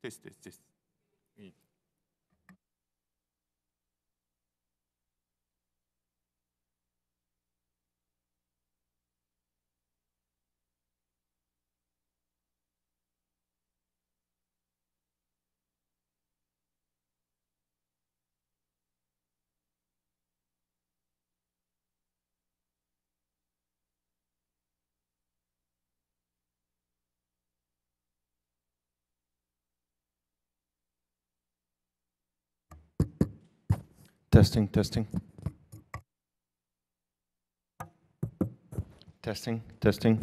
テストです。いい。Testing, testing. Testing, testing.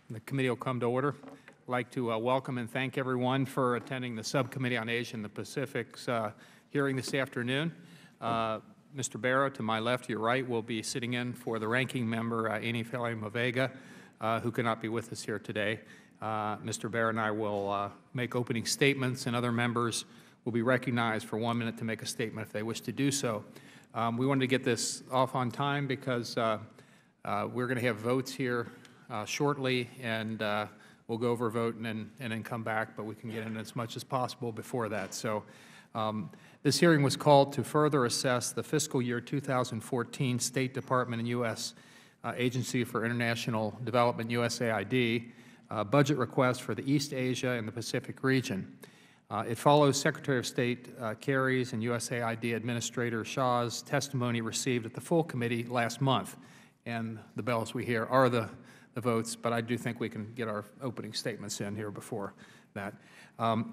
The committee will come to order. I'd like to welcome and thank everyone for attending the Subcommittee on Asia and the Pacific's hearing this afternoon. Mr. Barrow, to my left, your right, will be sitting in for the ranking member, Amy Mavega, who cannot be with us here today. Mr. Barrow and I will make opening statements, and other members will be recognized for 1 minute to make a statement if they wish to do so. We wanted to get this off on time because we're going to have votes here shortly, and we'll go over a vote and then come back, but we can get in as much as possible before that. So this hearing was called to further assess the fiscal year 2014 State Department and U.S. Agency for International Development, USAID, budget request for the East Asia and the Pacific region. It follows Secretary of State Kerry's and USAID Administrator Shah's testimony received at the full committee last month. And the bells we hear are the votes, but I do think we can get our opening statements in here before that.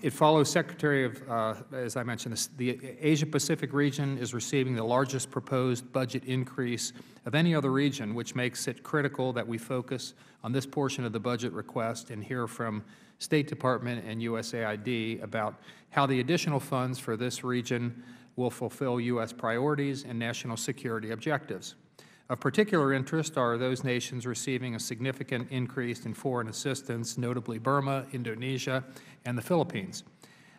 It follows Secretary of, as I mentioned, the Asia-Pacific region is receiving the largest proposed budget increase of any other region, which makes it critical that we focus on this portion of the budget request and hear from State Department and USAID about how the additional funds for this region will fulfill U.S. priorities and national security objectives. Of particular interest are those nations receiving a significant increase in foreign assistance, notably Burma, Indonesia, and the Philippines.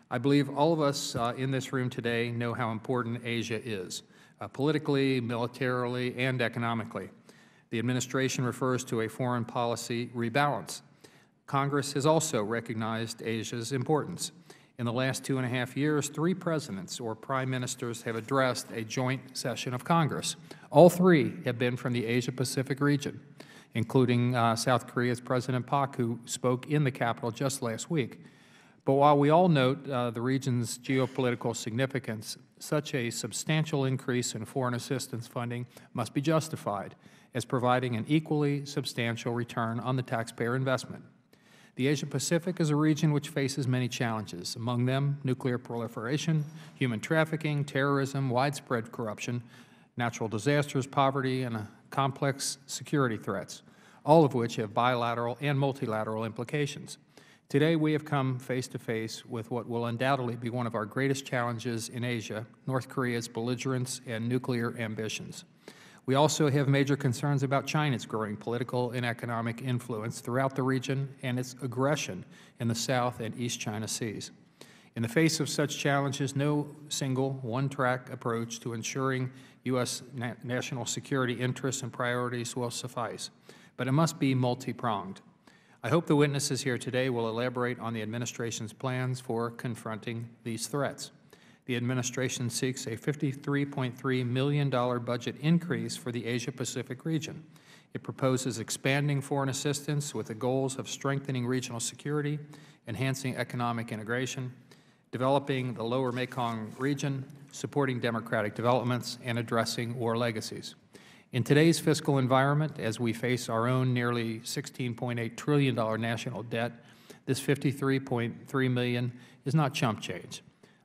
I believe all of us in this room today know how important Asia is, politically, militarily, and economically. The administration refers to a foreign policy rebalance. Congress has also recognized Asia's importance. In the last 2.5 years, 3 presidents or prime ministers have addressed a joint session of Congress. All 3 have been from the Asia-Pacific region, including South Korea's President Park, who spoke in the Capitol just last week. But while we all note the region's geopolitical significance, such a substantial increase in foreign assistance funding must be justified as providing an equally substantial return on the taxpayer investment. The Asia-Pacific is a region which faces many challenges, among them nuclear proliferation, human trafficking, terrorism, widespread corruption, natural disasters, poverty, and complex security threats, all of which have bilateral and multilateral implications. Today, we have come face to face with what will undoubtedly be one of our greatest challenges in Asia, North Korea's belligerence and nuclear ambitions. We also have major concerns about China's growing political and economic influence throughout the region and its aggression in the South and East China Seas. In the face of such challenges, no single one-track approach to ensuring U.S. national security interests and priorities will suffice, but it must be multi-pronged. I hope the witnesses here today will elaborate on the administration's plans for confronting these threats. The administration seeks a $53.3 million budget increase for the Asia-Pacific region. It proposes expanding foreign assistance with the goals of strengthening regional security, enhancing economic integration, developing the lower Mekong region, supporting democratic developments, and addressing war legacies. In today's fiscal environment, as we face our own nearly $16.8 trillion national debt, this $53.3 million is not chump change.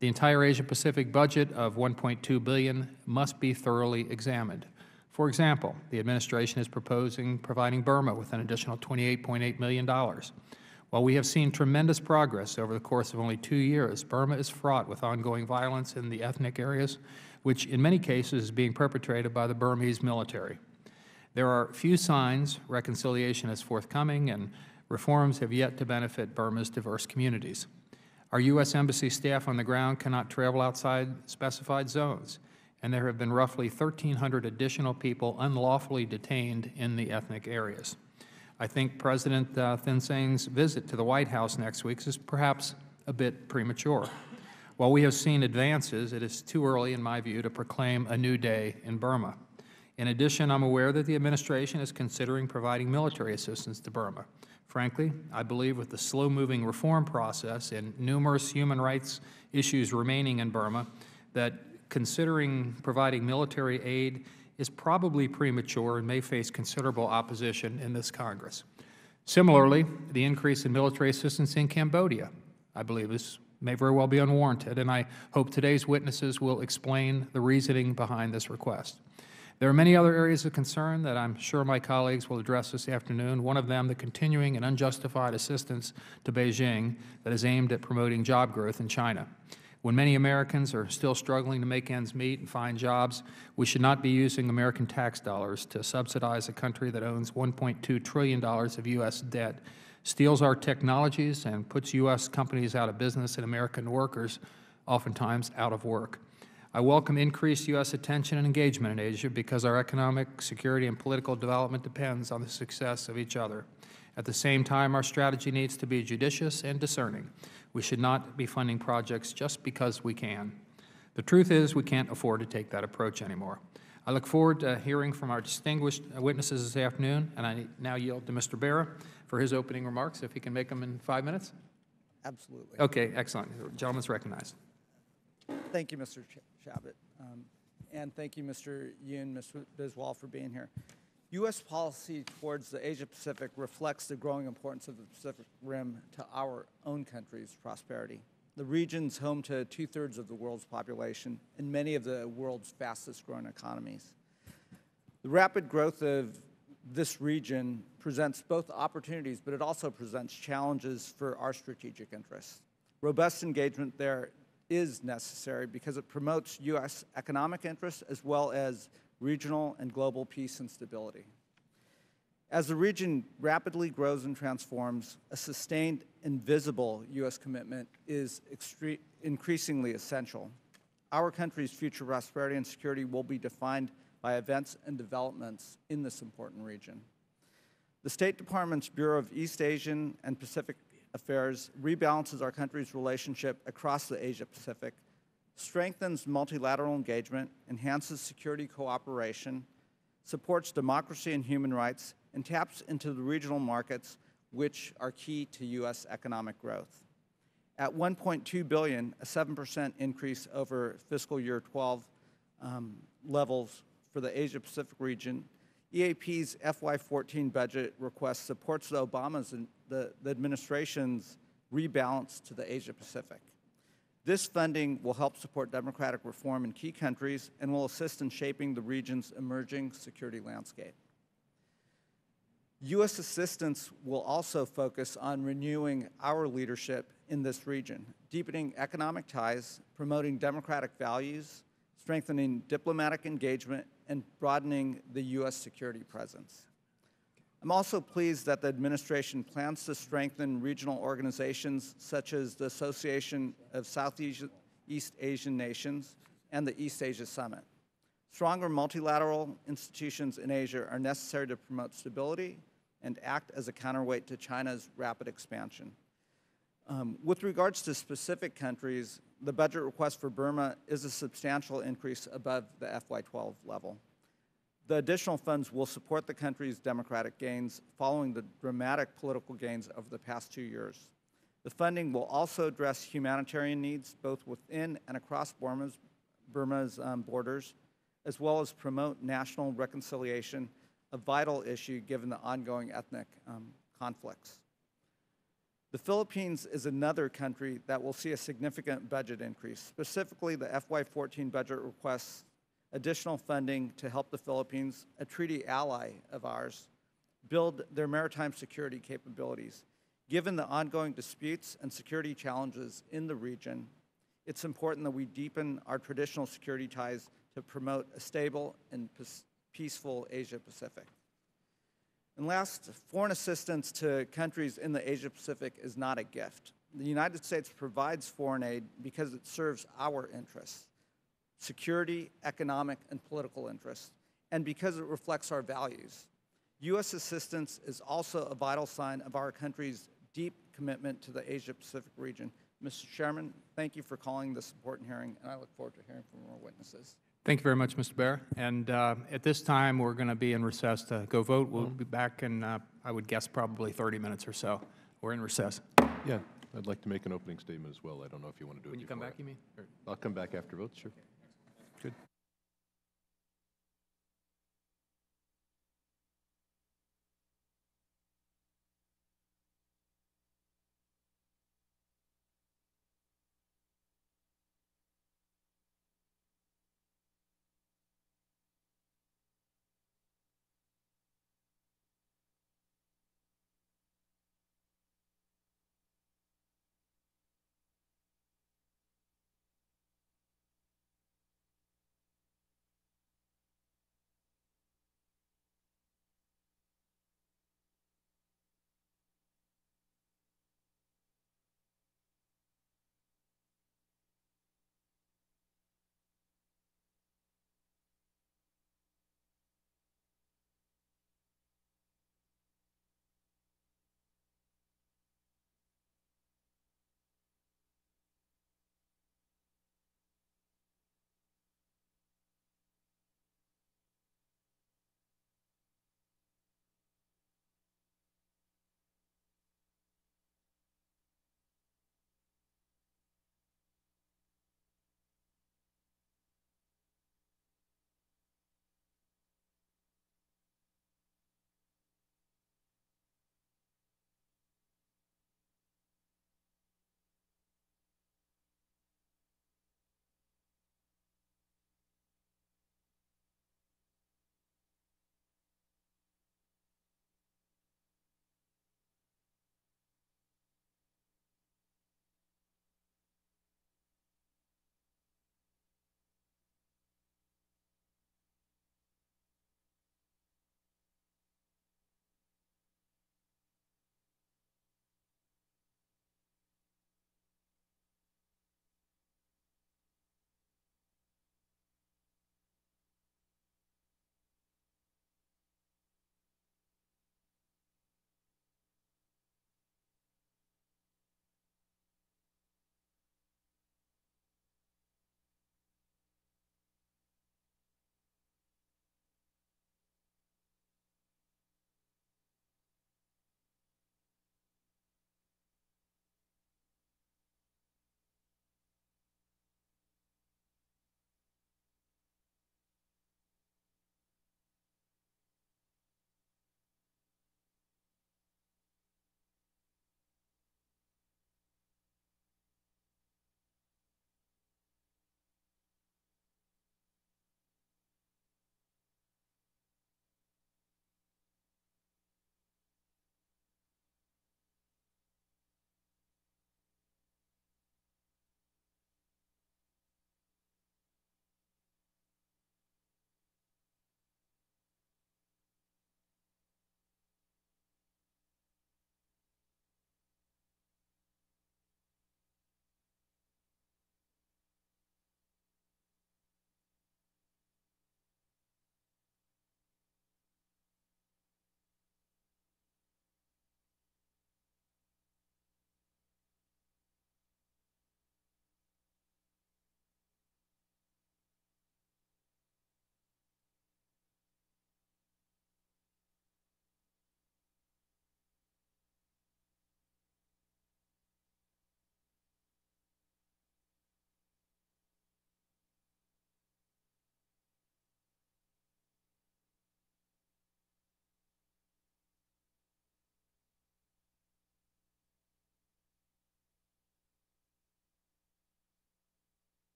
The entire Asia-Pacific budget of $1.2 billion must be thoroughly examined. For example, the administration is providing Burma with an additional $28.8 million. While we have seen tremendous progress over the course of only 2 years, Burma is fraught with ongoing violence in the ethnic areas, which in many cases is being perpetrated by the Burmese military. There are few signs reconciliation is forthcoming, and reforms have yet to benefit Burma's diverse communities. Our U.S. Embassy staff on the ground cannot travel outside specified zones, and there have been roughly 1,300 additional people unlawfully detained in the ethnic areas. I think President Thein Sein's visit to the White House next week is perhaps a bit premature. While we have seen advances, it is too early, in my view, to proclaim a new day in Burma. In addition, I'm aware that the administration is considering providing military assistance to Burma. Frankly, I believe with the slow-moving reform process and numerous human rights issues remaining in Burma, that considering providing military aid is probably premature and may face considerable opposition in this Congress. Similarly, the increase in military assistance in Cambodia, I believe, may very well be unwarranted, and I hope today's witnesses will explain the reasoning behind this request. There are many other areas of concern that I'm sure my colleagues will address this afternoon. One of them, the continuing and unjustified assistance to Beijing that is aimed at promoting job growth in China. When many Americans are still struggling to make ends meet and find jobs, we should not be using American tax dollars to subsidize a country that owns $1.2 trillion of U.S. debt, steals our technologies, and puts U.S. companies out of business and American workers oftentimes out of work. I welcome increased U.S. attention and engagement in Asia because our economic, security, and political development depends on the success of each other. At the same time, our strategy needs to be judicious and discerning. We should not be funding projects just because we can. The truth is we can't afford to take that approach anymore. I look forward to hearing from our distinguished witnesses this afternoon, and I now yield to Mr. Barra for his opening remarks, if he can make them in 5 minutes. Absolutely. Okay, excellent. The gentleman's recognized. Thank you, Mr. Chabot. And thank you, Mr. Yoon, Ms. Biswal, for being here. U.S. policy towards the Asia-Pacific reflects the growing importance of the Pacific Rim to our own country's prosperity. The region's home to 2/3 of the world's population and many of the world's fastest-growing economies. The rapid growth of this region presents both opportunities, but it also presents challenges for our strategic interests. Robust engagement there is necessary because it promotes U.S. economic interests as well as regional and global peace and stability. As the region rapidly grows and transforms, a sustained and visible U.S. commitment is increasingly essential. Our country's future prosperity and security will be defined by events and developments in this important region. The State Department's Bureau of East Asian and Pacific Affairs rebalances our country's relationship across the Asia-Pacific, strengthens multilateral engagement, enhances security cooperation, supports democracy and human rights, and taps into the regional markets which are key to U.S. economic growth. At $1.2 billion, a 7% increase over fiscal year 12 levels for the Asia-Pacific region, EAP's FY14 budget request supports the administration's rebalance to the Asia-Pacific. This funding will help support democratic reform in key countries and will assist in shaping the region's emerging security landscape. U.S. assistance will also focus on renewing our leadership in this region, deepening economic ties, promoting democratic values, strengthening diplomatic engagement, and broadening the U.S. security presence. I'm also pleased that the administration plans to strengthen regional organizations such as the Association of Southeast Asian Nations and the East Asia Summit. Stronger multilateral institutions in Asia are necessary to promote stability and act as a counterweight to China's rapid expansion. With regards to specific countries, the budget request for Burma is a substantial increase above the FY12 level. The additional funds will support the country's democratic gains following the dramatic political gains over the past 2 years. The funding will also address humanitarian needs both within and across Burma's borders, as well as promote national reconciliation, a vital issue given the ongoing ethnic conflicts. The Philippines is another country that will see a significant budget increase. Specifically, the FY14 budget requests additional funding to help the Philippines, a treaty ally of ours, build their maritime security capabilities. Given the ongoing disputes and security challenges in the region, it's important that we deepen our traditional security ties to promote a stable and peaceful Asia-Pacific. And last, foreign assistance to countries in the Asia-Pacific is not a gift. The United States provides foreign aid because it serves our interests, security, economic, and political interests, and because it reflects our values. U.S. assistance is also a vital sign of our country's deep commitment to the Asia-Pacific region. Mr. Chairman, thank you for calling this important hearing, and I look forward to hearing from more witnesses. Thank you very much, Mr. Bear. And at this time, we're going to be in recess to go vote. We'll be back in, I would guess, probably 30 minutes or so. We're in recess. Yeah, I'd like to make an opening statement as well. I don't know if you want to do it When you come before back, you mean? Or- I'll come back after votes, sure. Good.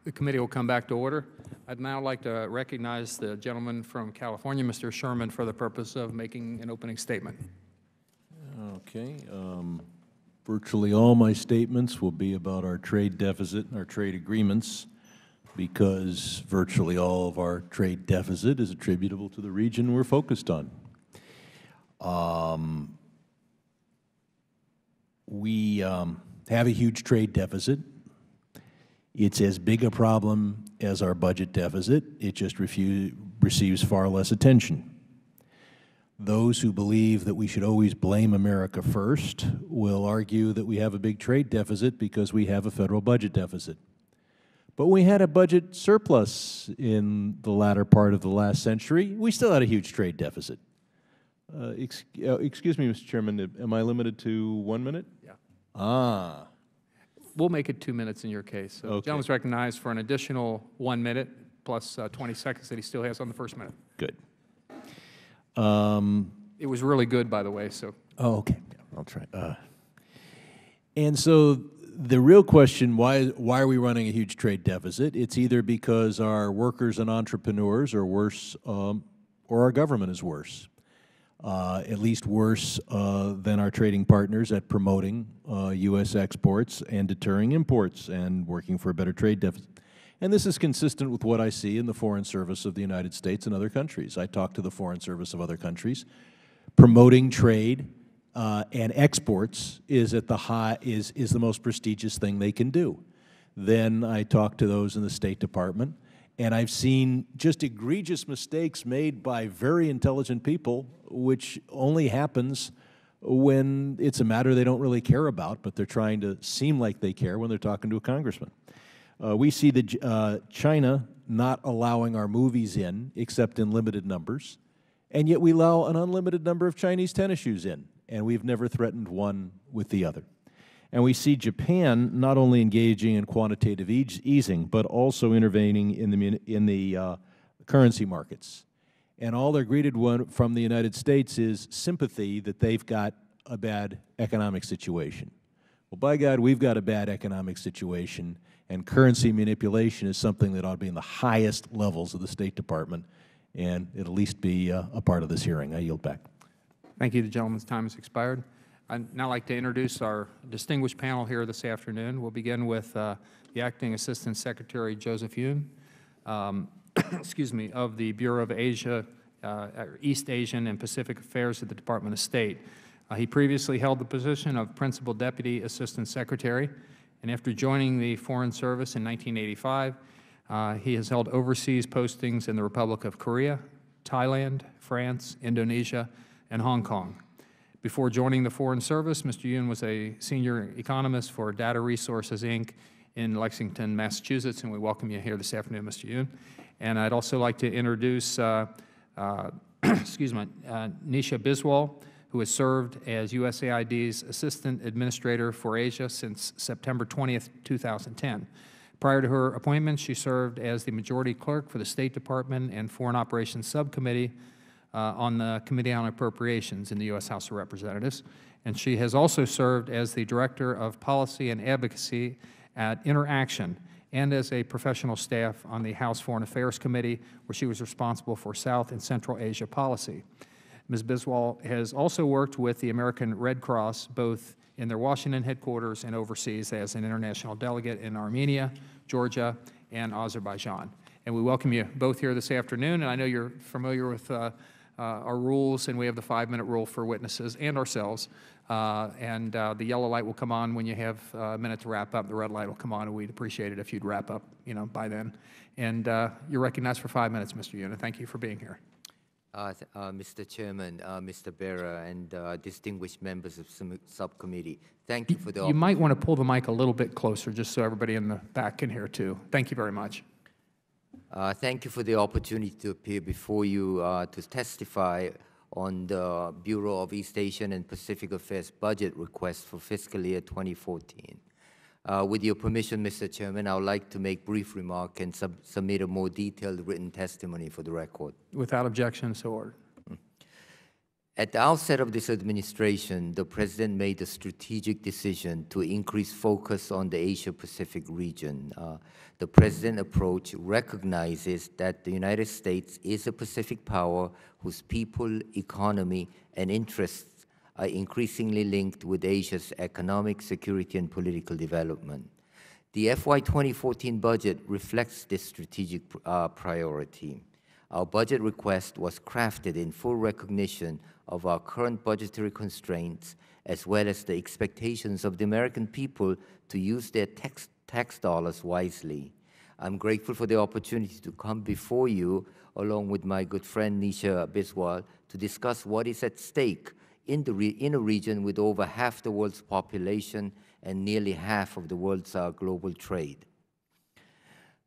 The committee will come back to order. I'd now like to recognize the gentleman from California, Mr. Sherman, for the purpose of making an opening statement. Okay. Virtually all my statements will be about our trade deficit and our trade agreements, because virtually all of our trade deficit is attributable to the region we're focused on. We have a huge trade deficit. It's as big a problem as our budget deficit. It just receives far less attention. Those who believe that we should always blame America first will argue that we have a big trade deficit because we have a federal budget deficit. But we had a budget surplus in the latter part of the last century. We still had a huge trade deficit. Excuse me, Mr. Chairman, am I limited to 1 minute? Yeah. Ah. We'll make it 2 minutes in your case. So Okay. the gentleman's recognized for an additional 1 minute plus 20 seconds that he still has on the first minute. Good. It was really good, by the way, so. Oh, okay. I'll try. And so the real question, why are we running a huge trade deficit? It's either because our workers and entrepreneurs are worse, or our government is worse. At least worse than our trading partners at promoting U.S. exports and deterring imports and working for a better trade deficit. And this is consistent with what I see in the Foreign Service of the United States and other countries. I talk to the Foreign Service of other countries. Promoting trade and exports is at is the most prestigious thing they can do. Then I talk to those in the State Department, and I've seen just egregious mistakes made by very intelligent people, which only happens when it's a matter they don't really care about, but they're trying to seem like they care when they're talking to a congressman. We see China not allowing our movies in except in limited numbers, and yet we allow an unlimited number of Chinese tennis shoes in, and we've never threatened one with the other. And we see Japan not only engaging in quantitative easing, but also intervening in the currency markets. And all they're greeted from the United States is sympathy that they've got a bad economic situation. Well, by God, we've got a bad economic situation, and currency manipulation is something that ought to be in the highest levels of the State Department, and it'll at least be a part of this hearing. I yield back. Thank you. The gentleman's time has expired. I'd now like to introduce our distinguished panel here this afternoon. We'll begin with the Acting Assistant Secretary Joseph Yoon, excuse me, of the Bureau of Asia, East Asian and Pacific Affairs at the Department of State. He previously held the position of Principal Deputy Assistant Secretary, and after joining the Foreign Service in 1985, he has held overseas postings in the Republic of Korea, Thailand, France, Indonesia, and Hong Kong. Before joining the Foreign Service, Mr. Yoon was a senior economist for Data Resources, Inc. in Lexington, Massachusetts, and we welcome you here this afternoon, Mr. Yoon. And I'd also like to introduce excuse me, Nisha Biswal, who has served as USAID's Assistant Administrator for Asia since September 20th, 2010. Prior to her appointment, she served as the Majority Clerk for the State Department and Foreign Operations Subcommittee on the Committee on Appropriations in the U.S. House of Representatives. And she has also served as the Director of Policy and Advocacy at Interaction and as a professional staff on the House Foreign Affairs Committee, where she was responsible for South and Central Asia policy. Ms. Biswal has also worked with the American Red Cross, both in their Washington headquarters and overseas as an international delegate in Armenia, Georgia, and Azerbaijan. And we welcome you both here this afternoon, and I know you're familiar with our rules, and we have the 5-minute rule for witnesses and ourselves. The yellow light will come on when you have a minute to wrap up. The red light will come on, and we'd appreciate it if you'd wrap up, by then. And you're recognized for 5 minutes, Mr. Yoon. Thank you for being here. Mr. Chairman, Mr. Bera, and distinguished members of subcommittee, thank you for the You might want to pull the mic a little bit closer, just so everybody in the back can hear too. Thank you very much. Thank you for the opportunity to appear before you to testify on the Bureau of East Asian and Pacific Affairs budget request for fiscal year 2014. With your permission, Mr. Chairman, I would like to make brief remark and submit a more detailed written testimony for the record. Without objection, so ordered. At the outset of this administration, the President made a strategic decision to increase focus on the Asia-Pacific region. The President's approach recognizes that the United States is a Pacific power whose people, economy, and interests are increasingly linked with Asia's economic, security, and political development. The FY 2014 budget reflects this strategic priority. Our budget request was crafted in full recognition of our current budgetary constraints, as well as the expectations of the American people to use their tax dollars wisely. I'm grateful for the opportunity to come before you, along with my good friend Nisha Biswal, to discuss what is at stake in a region with over half the world's population and nearly half of the world's global trade.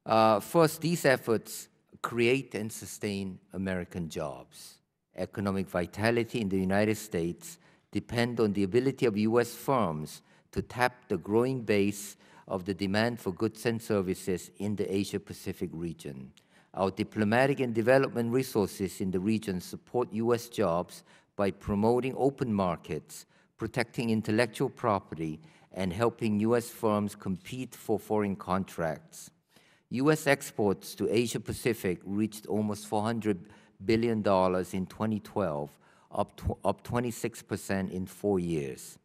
First, these efforts create and sustain American jobs. Economic vitality in the United States depend on the ability of U.S. firms to tap the growing base of the demand for goods and services in the Asia-Pacific region. Our diplomatic and development resources in the region support U.S. jobs by promoting open markets, protecting intellectual property, and helping U.S. firms compete for foreign contracts. U.S. exports to Asia-Pacific reached almost $400 billion in 2012, up 26% in 4 years.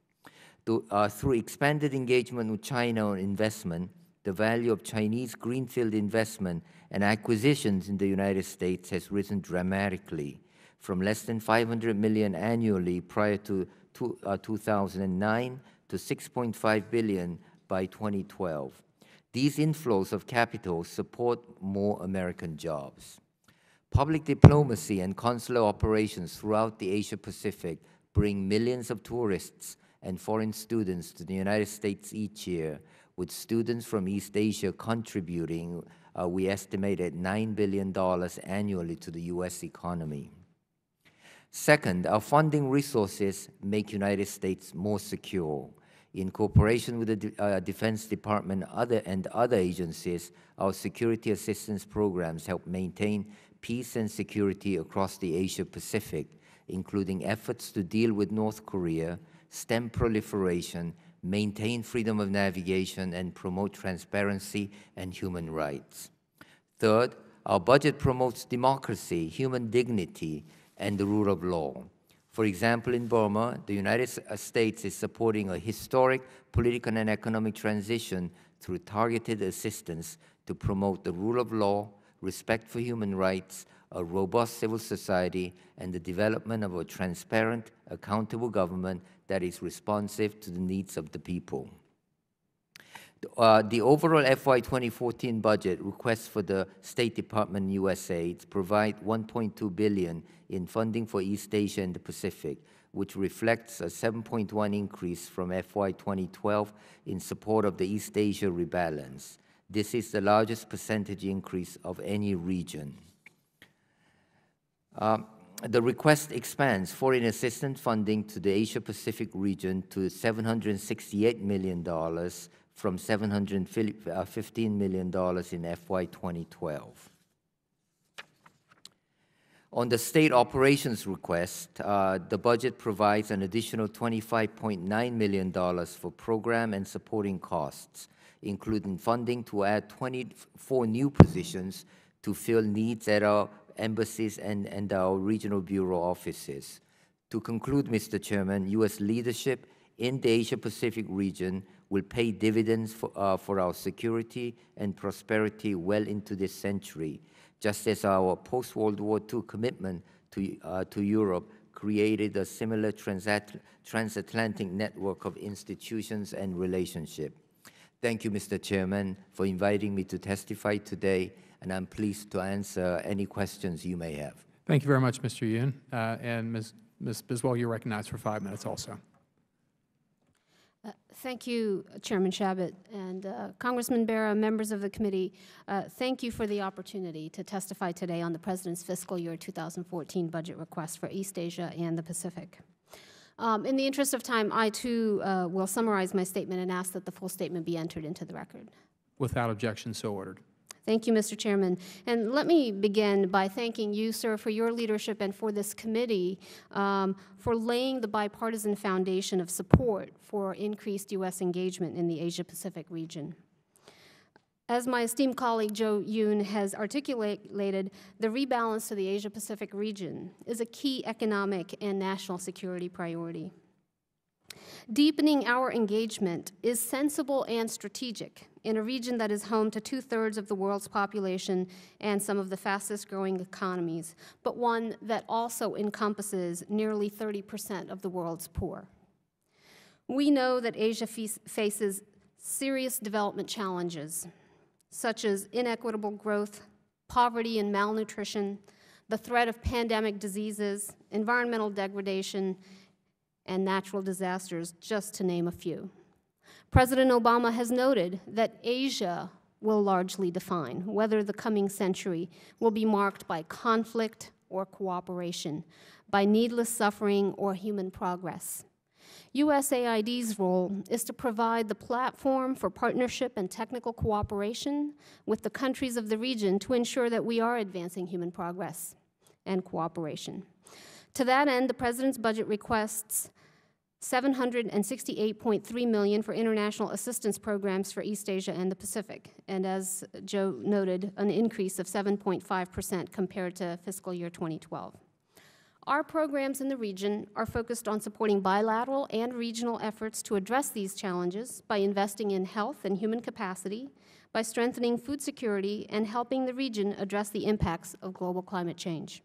Through expanded engagement with China on investment, the value of Chinese greenfield investment and acquisitions in the United States has risen dramatically, from less than $500 million annually prior to 2009 to $6.5 billion by 2012. These inflows of capital support more American jobs. Public diplomacy and consular operations throughout the Asia-Pacific bring millions of tourists and foreign students to the United States each year, with students from East Asia contributing, we estimate, at $9 billion annually to the U.S. economy. Second, our funding resources make United States more secure. In cooperation with the Defense Department and other agencies, our security assistance programs help maintain peace and security across the Asia-Pacific, including efforts to deal with North Korea, stem proliferation, maintain freedom of navigation, and promote transparency and human rights. Third, our budget promotes democracy, human dignity, and the rule of law. For example, in Burma, the United States is supporting a historic political and economic transition through targeted assistance to promote the rule of law, respect for human rights, a robust civil society, and the development of a transparent, accountable government that is responsive to the needs of the people. The overall FY 2014 budget request for the State Department USAID provide $1.2 billion in funding for East Asia and the Pacific, which reflects a 7.1 increase from FY 2012 in support of the East Asia rebalance. This is the largest percentage increase of any region. The request expands foreign assistance funding to the Asia-Pacific region to $768 million from $715 million in FY 2012. On the state operations request, the budget provides an additional $25.9 million for program and supporting costs, including funding to add 24 new positions to fill needs at our embassies and our regional bureau offices. To conclude, Mr. Chairman, U.S. leadership in the Asia-Pacific region will pay dividends for our security and prosperity well into this century, just as our post-World War II commitment to Europe created a similar transatlantic network of institutions and relationships. Thank you, Mr. Chairman, for inviting me to testify today, and I'm pleased to answer any questions you may have. Thank you very much, Mr. Yoon. And Ms. Biswal, you're recognized for 5 minutes also. Thank you, Chairman Chabot, and Congressman Barra, members of the committee. Thank you for the opportunity to testify today on the President's fiscal year 2014 budget request for East Asia and the Pacific. In the interest of time, I too will summarize my statement and ask that the full statement be entered into the record. Without objection, so ordered. Thank you, Mr. Chairman. And let me begin by thanking you, sir, for your leadership and for this committee for laying the bipartisan foundation of support for increased U.S. engagement in the Asia-Pacific region. As my esteemed colleague Joe Yoon has articulated, the rebalance to the Asia-Pacific region is a key economic and national security priority. Deepening our engagement is sensible and strategic in a region that is home to 2/3 of the world's population and some of the fastest-growing economies, but one that also encompasses nearly 30% of the world's poor. We know that Asia faces serious development challenges, such as inequitable growth, poverty and malnutrition, the threat of pandemic diseases, environmental degradation, and natural disasters, just to name a few. President Obama has noted that Asia will largely define whether the coming century will be marked by conflict or cooperation, by needless suffering or human progress. USAID's role is to provide the platform for partnership and technical cooperation with the countries of the region to ensure that we are advancing human progress and cooperation. To that end, the President's budget requests $768.3 million for international assistance programs for East Asia and the Pacific, and as Joe noted, an increase of 7.5% compared to fiscal year 2012. Our programs in the region are focused on supporting bilateral and regional efforts to address these challenges by investing in health and human capacity, by strengthening food security, and helping the region address the impacts of global climate change.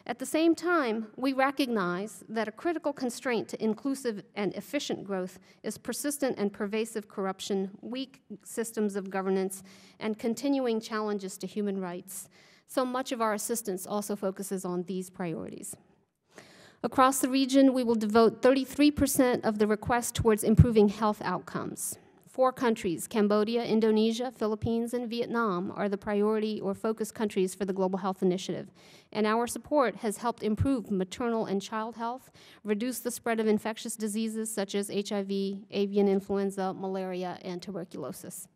At the same time, we recognize that a critical constraint to inclusive and efficient growth is persistent and pervasive corruption, weak systems of governance, and continuing challenges to human rights. So much of our assistance also focuses on these priorities. Across the region, we will devote 33% of the request towards improving health outcomes. 4 countries, Cambodia, Indonesia, Philippines, and Vietnam, are the priority or focus countries for the Global Health Initiative, and our support has helped improve maternal and child health, reduce the spread of infectious diseases such as HIV, avian influenza, malaria, and tuberculosis.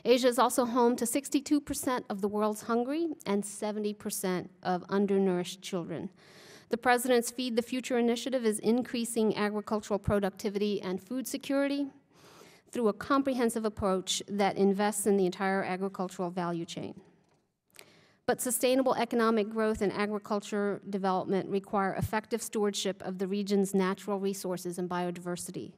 Asia is also home to 62% of the world's hungry and 70% of undernourished children. The President's Feed the Future initiative is increasing agricultural productivity and food security through a comprehensive approach that invests in the entire agricultural value chain. But sustainable economic growth and agriculture development require effective stewardship of the region's natural resources and biodiversity.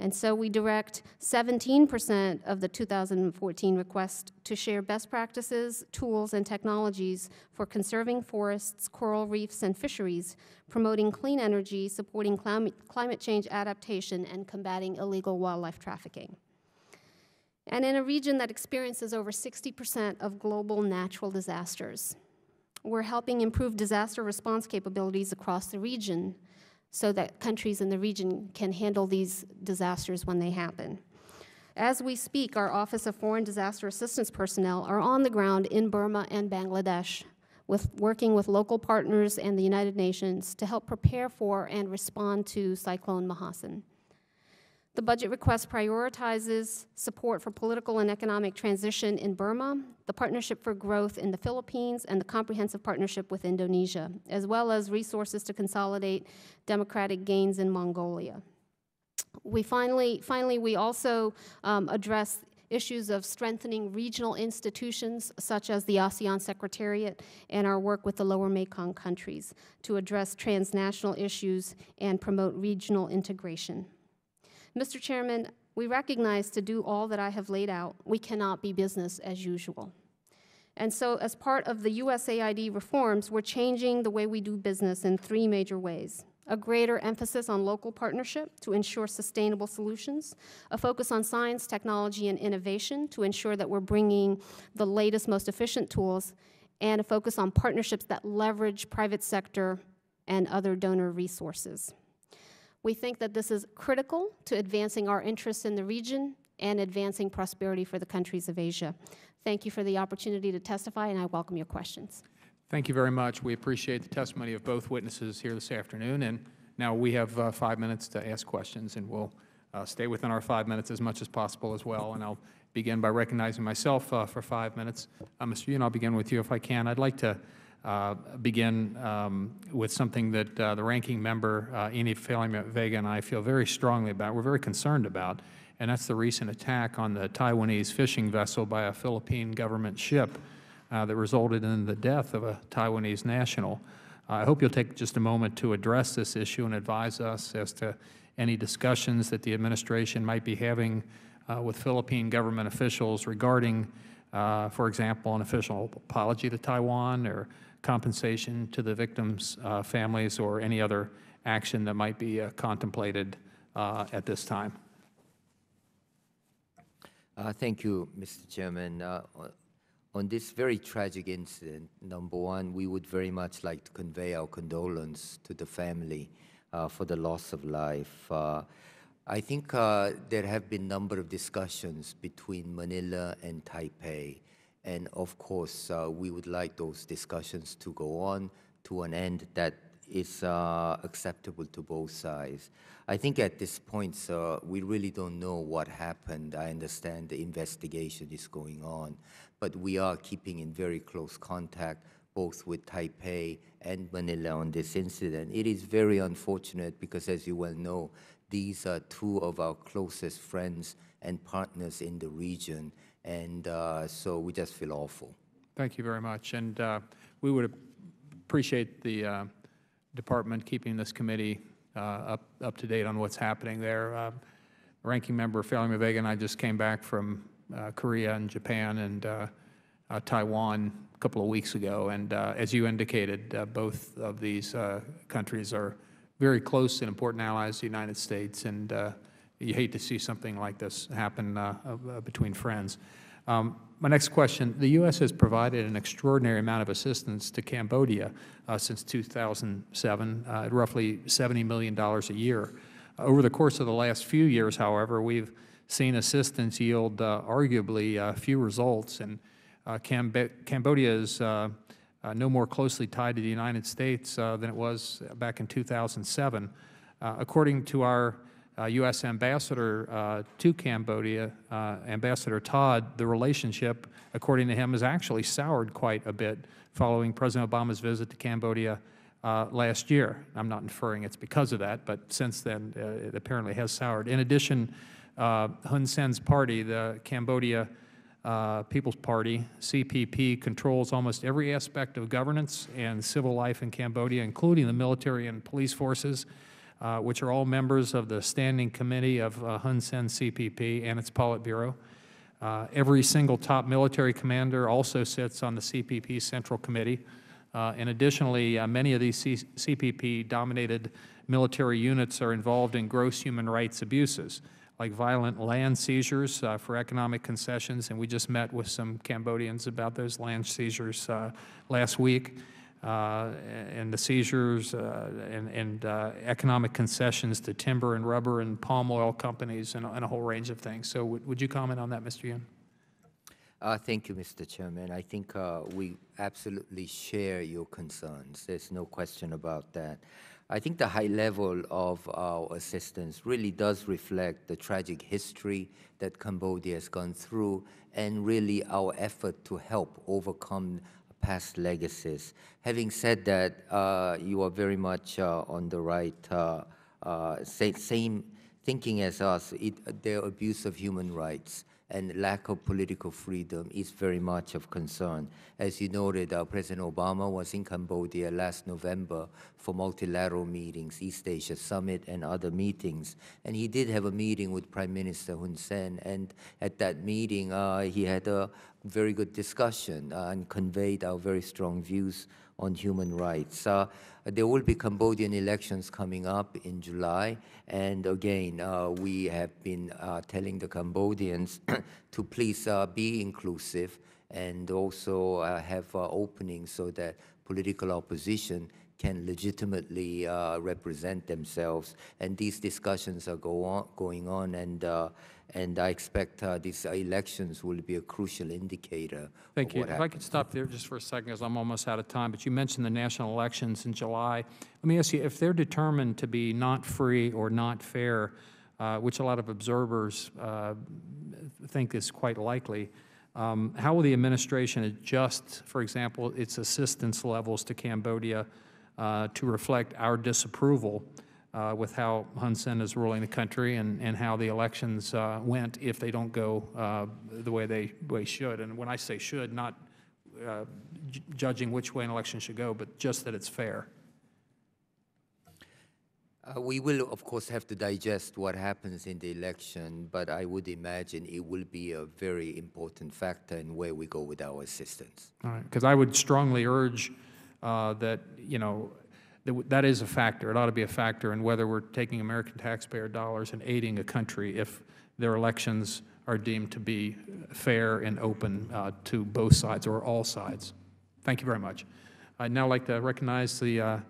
And so we direct 17% of the 2014 request to share best practices, tools, and technologies for conserving forests, coral reefs, and fisheries, promoting clean energy, supporting climate change adaptation, and combating illegal wildlife trafficking. And in a region that experiences over 60% of global natural disasters, we're helping improve disaster response capabilities across the region so that countries in the region can handle these disasters when they happen. As we speak, our Office of Foreign Disaster Assistance personnel are on the ground in Burma and Bangladesh, working with local partners and the United Nations to help prepare for and respond to Cyclone Mahasen. The budget request prioritizes support for political and economic transition in Burma, the Partnership for Growth in the Philippines, and the Comprehensive Partnership with Indonesia, as well as resources to consolidate democratic gains in Mongolia. We we also address issues of strengthening regional institutions such as the ASEAN Secretariat and our work with the Lower Mekong countries to address transnational issues and promote regional integration. Mr. Chairman, we recognize to do all that I have laid out, we cannot be business as usual. And so as part of the USAID reforms, we're changing the way we do business in 3 major ways. A greater emphasis on local partnership to ensure sustainable solutions, a focus on science, technology, and innovation to ensure that we're bringing the latest, most efficient tools, and a focus on partnerships that leverage private sector and other donor resources. We think that this is critical to advancing our interests in the region and advancing prosperity for the countries of Asia. Thank you for the opportunity to testify, and I welcome your questions. Thank you very much. We appreciate the testimony of both witnesses here this afternoon, and now we have 5 minutes to ask questions, and we'll stay within our 5 minutes as much as possible as well, and I'll begin by recognizing myself for 5 minutes. Mr. Yoon, I'll begin with you if I can. I'd like to begin with something that the ranking member, Eni Vega, and I feel very strongly about, we're very concerned about, and that's the recent attack on the Taiwanese fishing vessel by a Philippine government ship that resulted in the death of a Taiwanese national. I hope you'll take just a moment to address this issue and advise us as to any discussions that the administration might be having with Philippine government officials regarding, for example, an official apology to Taiwan or compensation to the victims' families or any other action that might be contemplated at this time. Thank you, Mr. Chairman. On this very tragic incident, number one, we would very much like to convey our condolence to the family for the loss of life. I think there have been a number of discussions between Manila and Taipei, and of course, we would like those discussions to go on to an end that is acceptable to both sides. I think at this point, sir, we really don't know what happened. I understand the investigation is going on, but we are keeping in very close contact both with Taipei and Manila on this incident. It is very unfortunate because, as you well know, these are two of our closest friends and partners in the region, and so we just feel awful. Thank you very much, and we would appreciate the Department keeping this committee up to date on what's happening there. Ranking Member Vega and I just came back from Korea and Japan and Taiwan a couple of weeks ago, and as you indicated, both of these countries are very close and important allies to the United States, and you hate to see something like this happen between friends. My next question, the U.S. has provided an extraordinary amount of assistance to Cambodia since 2007, at roughly $70 million a year. Over the course of the last few years, however, we've seen assistance yield arguably few results, and Cambodia is no more closely tied to the United States than it was back in 2007. According to our U.S. ambassador to Cambodia, Ambassador Todd, the relationship, according to him, has actually soured quite a bit following President Obama's visit to Cambodia last year. I'm not inferring it's because of that, but since then it apparently has soured. In addition, Hun Sen's party, the Cambodia People's Party, CPP, controls almost every aspect of governance and civil life in Cambodia, including the military and police forces, which are all members of the Standing Committee of Hun Sen CPP and its Politburo. Every single top military commander also sits on the CPP Central Committee. And additionally, many of these CPP-dominated military units are involved in gross human rights abuses, like violent land seizures for economic concessions, and we just met with some Cambodians about those land seizures last week. And the seizures and economic concessions to timber and rubber and palm oil companies and a whole range of things. So would you comment on that, Mr. Yoon? Thank you, Mr. Chairman. I think we absolutely share your concerns. There's no question about that. I think the high level of our assistance really does reflect the tragic history that Cambodia has gone through and really our effort to help overcome past legacies. Having said that, you are very much on the right, same thinking as us. Their abuse of human rights and lack of political freedom is very much of concern. As you noted, President Obama was in Cambodia last November for multilateral meetings, East Asia Summit and other meetings. And he did have a meeting with Prime Minister Hun Sen. And at that meeting, he had a very good discussion and conveyed our very strong views on human rights. There will be Cambodian elections coming up in July, and again, we have been telling the Cambodians to please be inclusive and also have openings so that political opposition can legitimately represent themselves. And these discussions are going on, and I expect these elections will be a crucial indicator. Thank you. If I could stop there just for a second, because I'm almost out of time, but you mentioned the national elections in July. Let me ask you, if they're determined to be not free or not fair, which a lot of observers think is quite likely. How will the administration adjust, for example, its assistance levels to Cambodia to reflect our disapproval with how Hun Sen is ruling the country and how the elections went if they don't go the way they should? And when I say should, not judging which way an election should go, but just that it's fair. We will, of course, have to digest what happens in the election, but I would imagine it will be a very important factor in where we go with our assistance. All right, because I would strongly urge that, you know, that is a factor. It ought to be a factor in whether we're taking American taxpayer dollars and aiding a country if their elections are deemed to be fair and open to both sides or all sides. Thank you very much. I'd now like to recognize the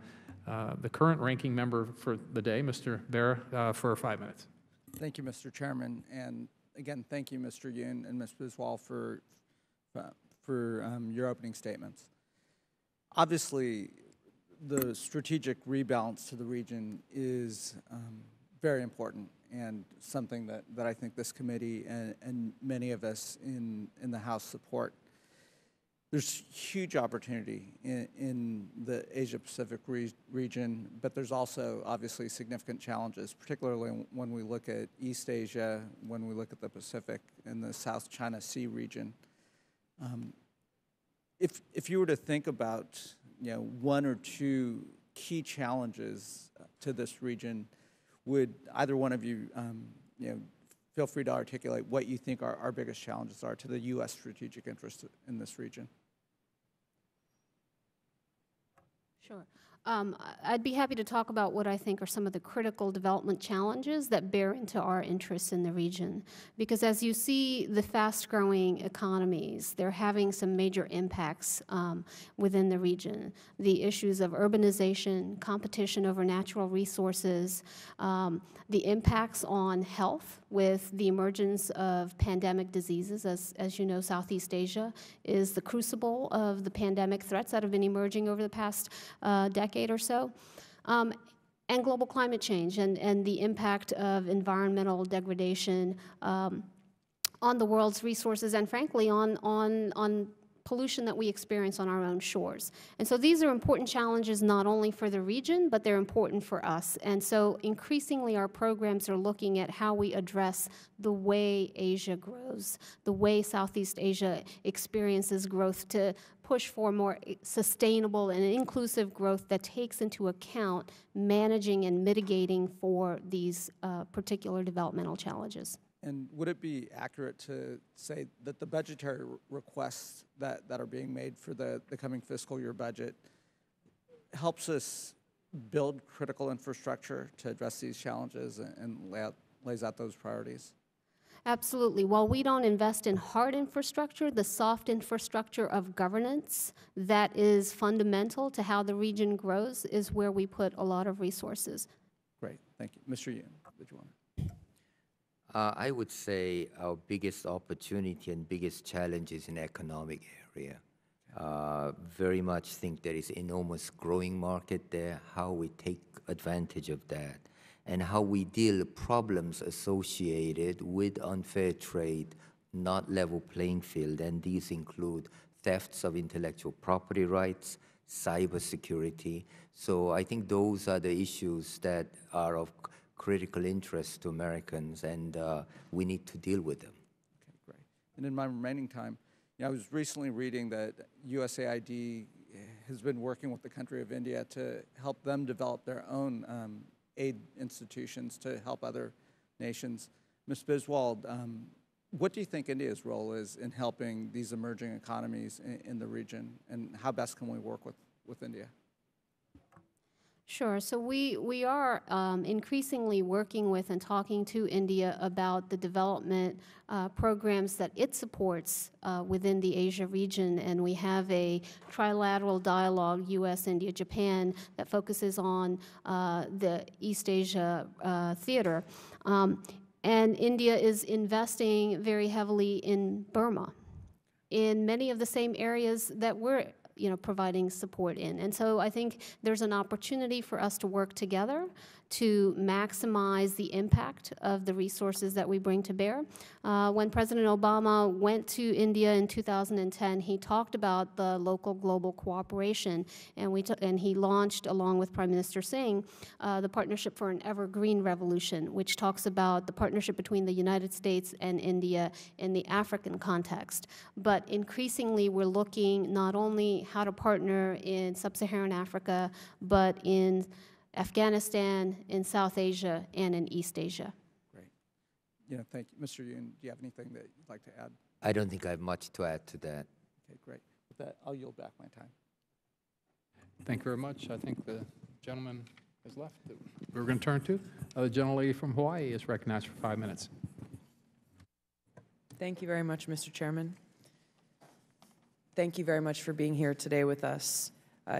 current ranking member for the day, Mr. Bera, for 5 minutes. Thank you, Mr. Chairman, and again, thank you, Mr. Yoon and Ms. Biswal for your opening statements. Obviously, the strategic rebalance to the region is very important and something that I think this committee and many of us in the House support. There's huge opportunity in the Asia-Pacific region, but there's also obviously significant challenges, particularly when we look at East Asia, when we look at the Pacific and the South China Sea region. If you were to think about, you know, one or two key challenges to this region, would either one of you, you know, feel free to articulate what you think our biggest challenges are to the U.S. strategic interests in this region? Sure. I'd be happy to talk about what I think are some of the critical development challenges that bear into our interests in the region. Because as you see the fast-growing economies, they're having some major impacts within the region. The issues of urbanization, competition over natural resources, the impacts on health with the emergence of pandemic diseases. As you know, Southeast Asia is the crucible of the pandemic threats that have been emerging over the past decade or so, and global climate change and the impact of environmental degradation on the world's resources and, frankly, on pollution that we experience on our own shores. And so these are important challenges not only for the region, but they're important for us. And so increasingly our programs are looking at how we address the way Asia grows, the way Southeast Asia experiences growth to push for more sustainable and inclusive growth that takes into account managing and mitigating for these particular developmental challenges. And would it be accurate to say that the budgetary requests that are being made for the coming fiscal year budget helps us build critical infrastructure to address these challenges and lays out those priorities? Absolutely. While we don't invest in hard infrastructure, the soft infrastructure of governance that is fundamental to how the region grows is where we put a lot of resources. Great. Thank you. Mr. Yoon, did you want to? I would say our biggest opportunity and biggest challenge is in economic area. Very much think there is enormous growing market there, how we take advantage of that, and how we deal problems associated with unfair trade, not level playing field, and these include thefts of intellectual property rights, cybersecurity. So I think those are the issues that are of critical interest to Americans, and we need to deal with them. Okay, great. And in my remaining time, I was recently reading that USAID has been working with the country of India to help them develop their own aid institutions to help other nations. Ms. Biswal, what do you think India's role is in helping these emerging economies in the region, and how best can we work with India? Sure. So we are increasingly working with and talking to India about the development programs that it supports within the Asia region. And we have a trilateral dialogue, U.S., India, Japan, that focuses on the East Asia theater. And India is investing very heavily in Burma, in many of the same areas that we're providing support in. And so I think there's an opportunity for us to work together to maximize the impact of the resources that we bring to bear. When President Obama went to India in 2010, he talked about the local global cooperation, and he launched, along with Prime Minister Singh, the Partnership for an Evergreen Revolution, which talks about the partnership between the United States and India in the African context. But increasingly, we're looking not only how to partner in sub-Saharan Africa, but in Afghanistan, in South Asia, and in East Asia. Great. Yeah, thank you. Mr. Yoon, do you have anything that you'd like to add? I don't think I have much to add to that. Okay, great. With that, I'll yield back my time. Thank you very much. I think the gentleman has left that we're going to turn to. The gentlelady from Hawaii is recognized for 5 minutes. Thank you very much, Mr. Chairman. Thank you very much for being here today with us.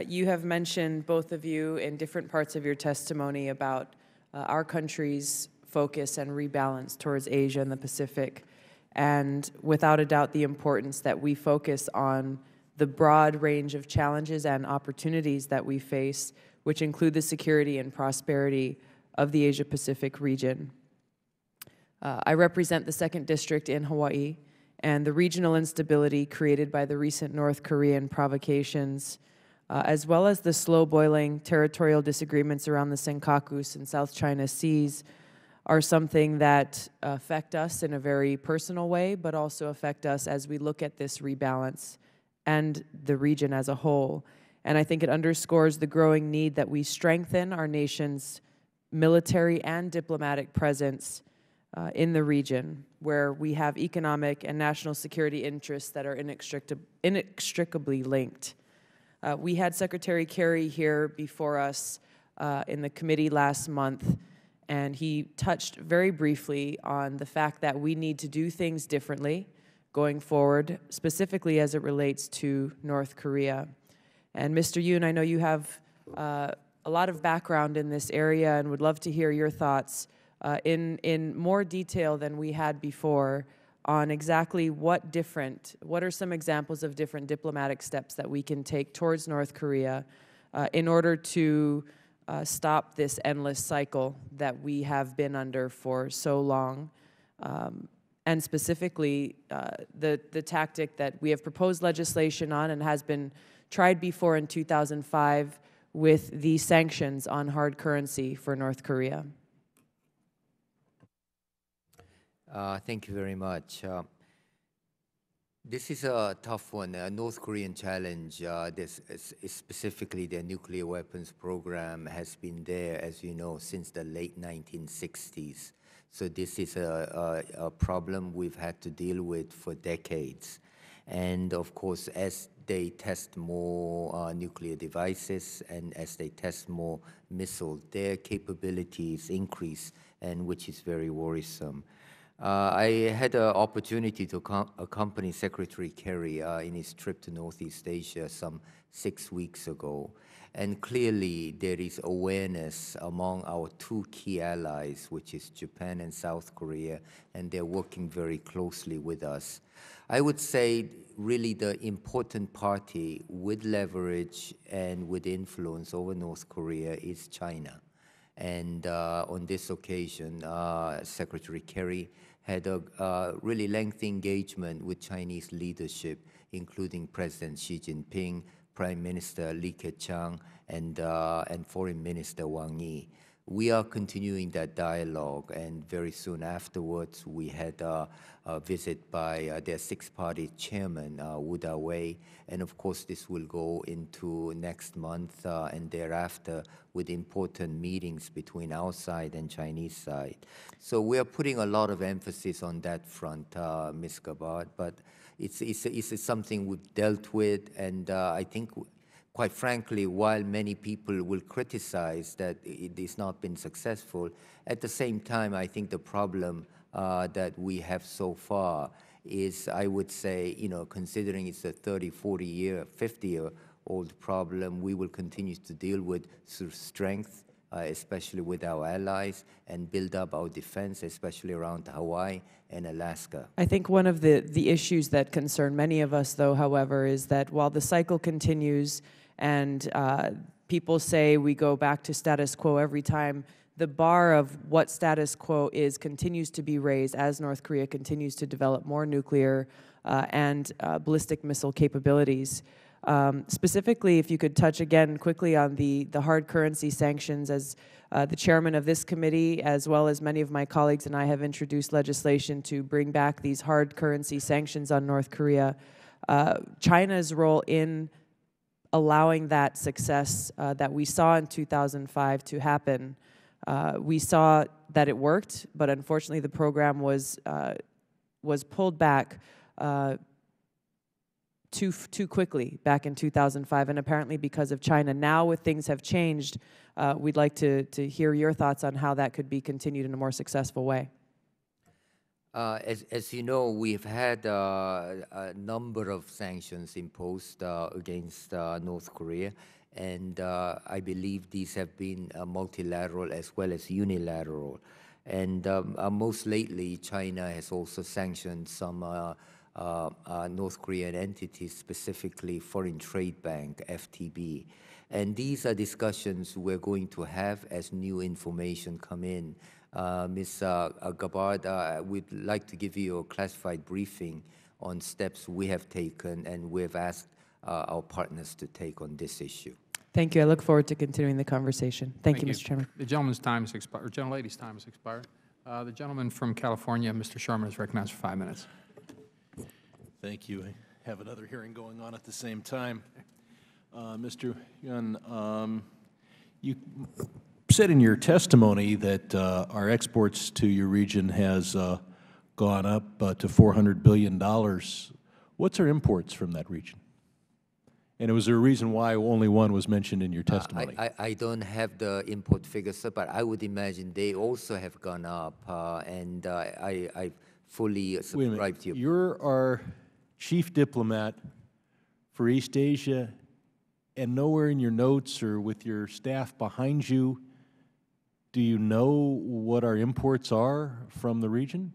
You have mentioned, both of you, in different parts of your testimony about our country's focus and rebalance towards Asia and the Pacific, and without a doubt the importance that we focus on the broad range of challenges and opportunities that we face, which include the security and prosperity of the Asia-Pacific region. I represent the 2nd District in Hawaii, and the regional instability created by the recent North Korean provocations, as well as the slow-boiling territorial disagreements around the Senkakus and South China Seas, are something that affect us in a very personal way, but also affect us as we look at this rebalance and the region as a whole. And I think it underscores the growing need that we strengthen our nation's military and diplomatic presence in the region, where we have economic and national security interests that are inextricably linked. We had Secretary Kerry here before us in the committee last month, and he touched very briefly on the fact that we need to do things differently going forward, specifically as it relates to North Korea. And Mr. Yoon, I know you have a lot of background in this area and would love to hear your thoughts in more detail than we had before on exactly what are some examples of different diplomatic steps that we can take towards North Korea in order to stop this endless cycle that we have been under for so long. And specifically, the tactic that we have proposed legislation on and has been tried before in 2005 with the sanctions on hard currency for North Korea. Thank you very much. This is a tough one. North Korean challenge, specifically their nuclear weapons program, has been there, as you know, since the late 1960s. So this is a problem we've had to deal with for decades. And of course, as they test more nuclear devices and as they test more missiles, their capabilities increase, and which is very worrisome. I had an opportunity to accompany Secretary Kerry in his trip to Northeast Asia some 6 weeks ago. And clearly, there is awareness among our 2 key allies, which is Japan and South Korea, and they're working very closely with us. I would say really the important party with leverage and with influence over North Korea is China. And on this occasion, Secretary Kerry had a really lengthy engagement with Chinese leadership, including President Xi Jinping, Prime Minister Li Keqiang, and Foreign Minister Wang Yi. We are continuing that dialogue, and very soon afterwards, we had a visit by their 6-party chairman, Wu Da-wei, and of course, this will go into next month and thereafter with important meetings between our side and Chinese side. So we are putting a lot of emphasis on that front, Ms. Chabot, but it's something we've dealt with, and I think, quite frankly, while many people will criticize that it has not been successful, at the same time, I think the problem that we have so far is, I would say, considering it's a 30, 40-year, 50-year-old problem, we will continue to deal with through strength, especially with our allies, and build up our defense, especially around Hawaii and Alaska. I think one of the issues that concern many of us, though, however, is that while the cycle continues and people say we go back to status quo every time the bar of what status quo is continues to be raised as North Korea continues to develop more nuclear and ballistic missile capabilities. Specifically, if you could touch again quickly on the hard currency sanctions, as the chairman of this committee, as well as many of my colleagues and I have introduced legislation to bring back these hard currency sanctions on North Korea. China's role in allowing that success that we saw in 2005 to happen. We saw that it worked, but unfortunately the program was pulled back too quickly back in 2005, and apparently because of China. Now, with things have changed, we'd like to hear your thoughts on how that could be continued in a more successful way. As you know, we've had a number of sanctions imposed against North Korea, and I believe these have been multilateral as well as unilateral. And most lately, China has also sanctioned some North Korean entities, specifically Foreign Trade Bank, FTB. And these are discussions we're going to have as new information come in. Ms. Chabot, we'd like to give you a classified briefing on steps we have taken and we've asked our partners to take on this issue. Thank you. I look forward to continuing the conversation. Thank you, Mr. Chairman. The gentleman's time has expired, or gentlelady's time has expired. The gentleman from California, Mr. Sherman, is recognized for 5 minutes. Thank you. I have another hearing going on at the same time. Mr. Yun, you said in your testimony that our exports to your region has gone up to $400 billion. What's our imports from that region? And was there a reason why only one was mentioned in your testimony? I don't have the import figures, sir, but I would imagine they also have gone up, and I fully subscribe to you. You're our chief diplomat for East Asia, and nowhere in your notes or with your staff behind you do you know what our imports are from the region?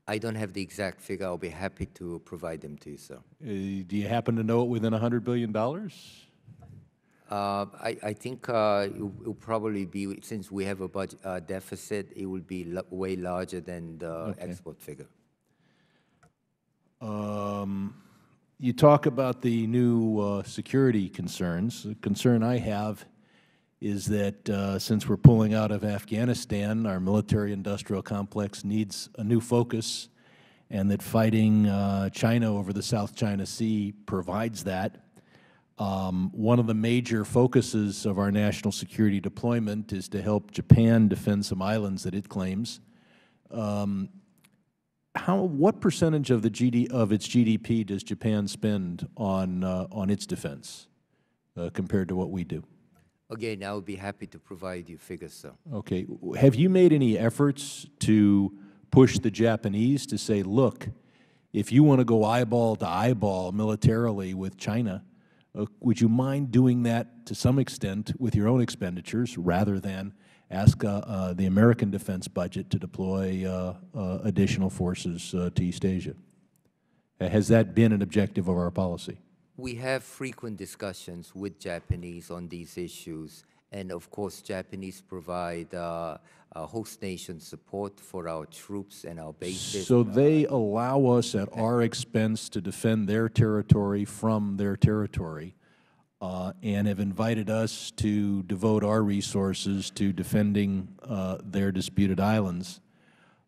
I don't have the exact figure. I'll be happy to provide them to you, sir. Do you happen to know it within $100 billion? I think it will probably be, since we have a budget deficit, it will be way larger than the export figure. You talk about the new security concerns. The concern I have is that since we're pulling out of Afghanistan, our military-industrial complex needs a new focus, and that fighting China over the South China Sea provides that. One of the major focuses of our national security deployment is to help Japan defend some islands that it claims. What percentage of its GDP does Japan spend on its defense compared to what we do? Again, I would be happy to provide you figures, sir. Okay. Have you made any efforts to push the Japanese to say, look, if you want to go eyeball to eyeball militarily with China, would you mind doing that to some extent with your own expenditures rather than ask the American defense budget to deploy additional forces to East Asia? Has that been an objective of our policy? We have frequent discussions with Japanese on these issues, and of course, Japanese provide host nation support for our troops and our bases. So they allow us at our expense to defend their territory from their territory, and have invited us to devote our resources to defending their disputed islands.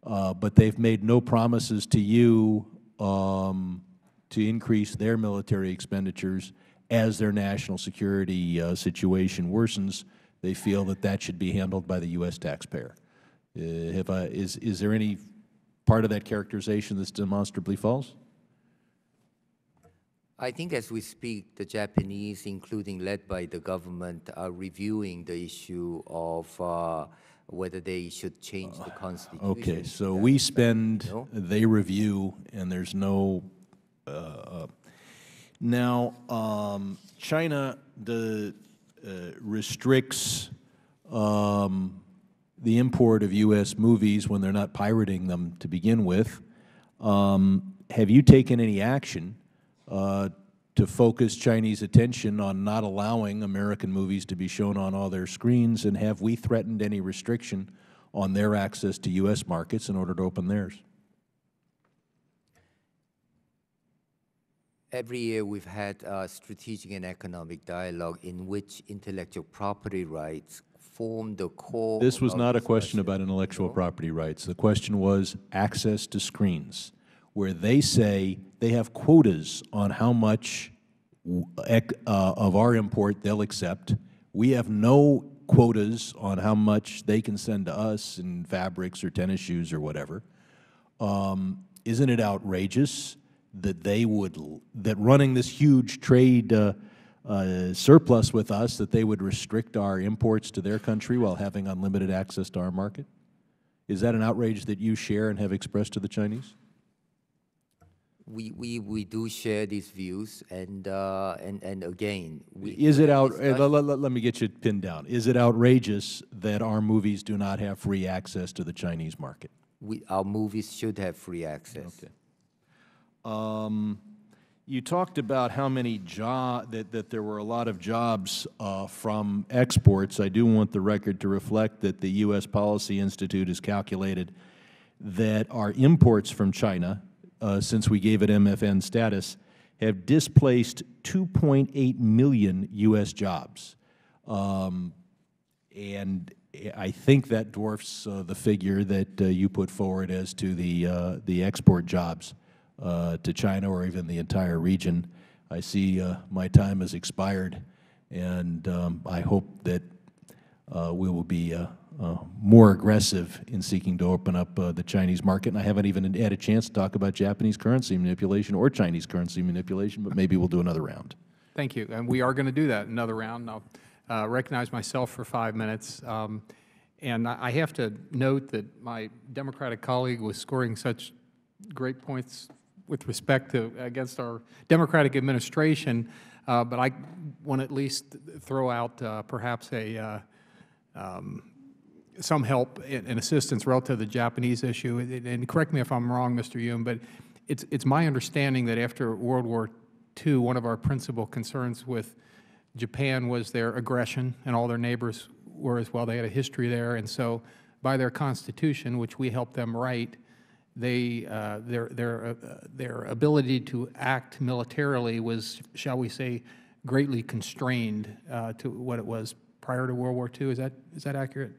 But they've made no promises to you to increase their military expenditures as their national security situation worsens. They feel that that should be handled by the U.S. taxpayer. Is there any part of that characterization that's demonstrably false? I think as we speak, the Japanese, including led by the government, are reviewing the issue of whether they should change the Constitution. Okay, so we spend, they review, and there's no... Now, China restricts the import of U.S. movies when they're not pirating them to begin with. Have you taken any action to focus Chinese attention on not allowing American movies to be shown on all their screens? And have we threatened any restriction on their access to U.S. markets in order to open theirs? Every year we've had strategic and economic dialogue in which intellectual property rights form the core. This was of not a discussion. question about intellectual property rights. The question was access to screens, where they say they have quotas on how much of our import they'll accept. We have no quotas on how much they can send to us in fabrics or tennis shoes or whatever. Isn't it outrageous that that running this huge trade surplus with us, that they would restrict our imports to their country while having unlimited access to our market? Is that an outrage that you share and have expressed to the Chinese? We do share these views, and again, Is it let me get you pinned down. Is it outrageous that our movies do not have free access to the Chinese market? Our movies should have free access. Okay. You talked about how many that there were a lot of jobs from exports. I do want the record to reflect that the U.S. Policy Institute has calculated that our imports from China, since we gave it MFN status, have displaced 2.8 million U.S. jobs. And I think that dwarfs the figure that you put forward as to the export jobs to China or even the entire region. I see my time has expired, and I hope that we will be more aggressive in seeking to open up the Chinese market. And I haven't even had a chance to talk about Japanese currency manipulation or Chinese currency manipulation, but maybe we'll do another round. Thank you. And we are going to do that, another round. I'll recognize myself for 5 minutes. And I have to note that my Democratic colleague was scoring such great points with respect to against our Democratic administration, but I want to at least throw out perhaps some help and assistance relative to the Japanese issue. And correct me if I'm wrong, Mr. Yoon, but it's my understanding that after World War II, one of our principal concerns with Japan was their aggression, and all their neighbors were as well. They had a history there, and so by their constitution, which we helped them write, their ability to act militarily was, shall we say, greatly constrained to what it was prior to World War II. Is that accurate?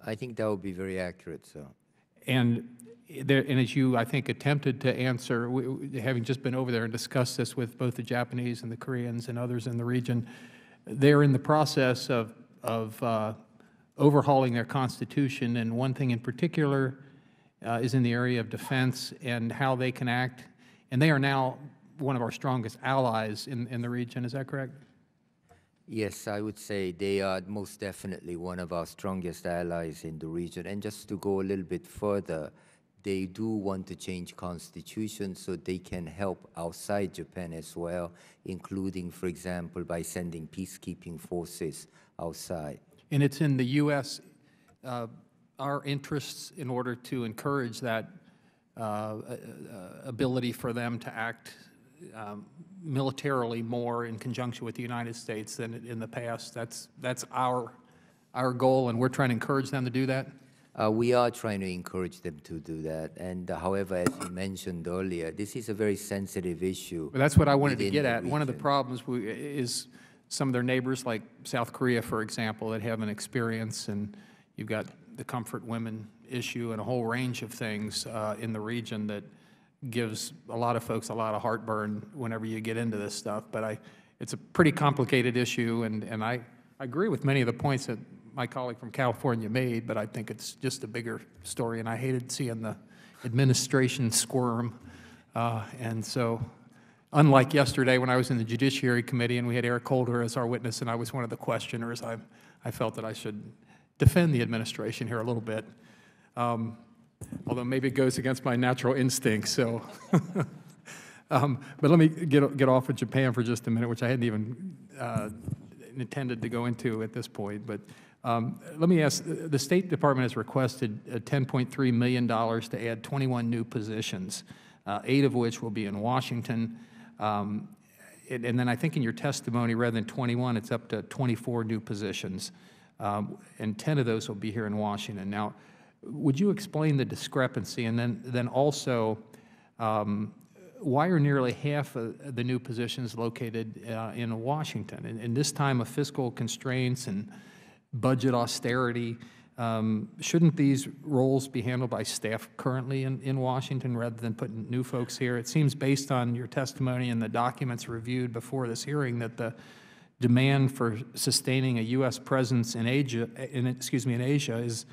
I think that would be very accurate, so. And as you, I think, attempted to answer, having just been over there and discussed this with both the Japanese and the Koreans and others in the region, they're in the process of overhauling their constitution, and one thing in particular is in the area of defense and how they can act. And they are now one of our strongest allies in the region. Is that correct? Yes, I would say they are most definitely one of our strongest allies in the region. And just to go a little bit further, they do want to change constitution so they can help outside Japan as well, including, for example, by sending peacekeeping forces outside. And it's in the U.S. Our interests in order to encourage that ability for them to act militarily more in conjunction with the United States than in the past. That's our goal, and we're trying to encourage them to do that. We are trying to encourage them to do that, and however, as you mentioned earlier, this is a very sensitive issue. But that's what I wanted to get at. Region. One of the problems is some of their neighbors, like South Korea, for example, that have an experience, and you've got the comfort women issue and a whole range of things in the region that gives a lot of folks a lot of heartburn whenever you get into this stuff. But it's a pretty complicated issue, and I agree with many of the points that my colleague from California made, but I think it's just a bigger story, and I hated seeing the administration squirm. And so, unlike yesterday when I was in the Judiciary Committee and we had Eric Holder as our witness and I was one of the questioners, I felt that I should defend the administration here a little bit, although maybe it goes against my natural instincts. So, but let me get off of Japan for just a minute, which I hadn't even intended to go into at this point. But let me ask, the State Department has requested $10.3 million to add 21 new positions, 8 of which will be in Washington. and then I think in your testimony, rather than 21, it's up to 24 new positions, and 10 of those will be here in Washington. Now, would you explain the discrepancy, and then also why are nearly half of the new positions located in Washington? In this time of fiscal constraints and budget austerity, shouldn't these roles be handled by staff currently in Washington rather than putting new folks here? It seems, based on your testimony and the documents reviewed before this hearing, that the demand for sustaining a U.S. presence in Asia, in Asia, is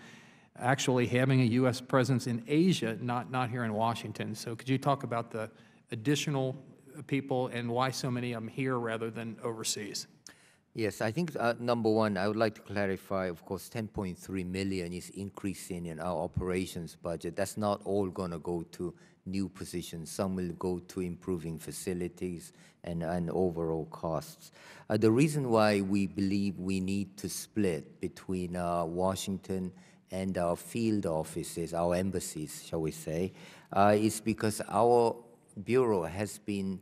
actually having a U.S. presence in Asia, not here in Washington. So could you talk about the additional people and why so many of them here rather than overseas? Yes, I think number one, I would like to clarify, of course, 10.3 million is increasing in our operations budget. That's not all going to go to new positions. Some will go to improving facilities and overall costs. The reason why we believe we need to split between Washington and our field offices, our embassies, shall we say, is because our bureau has been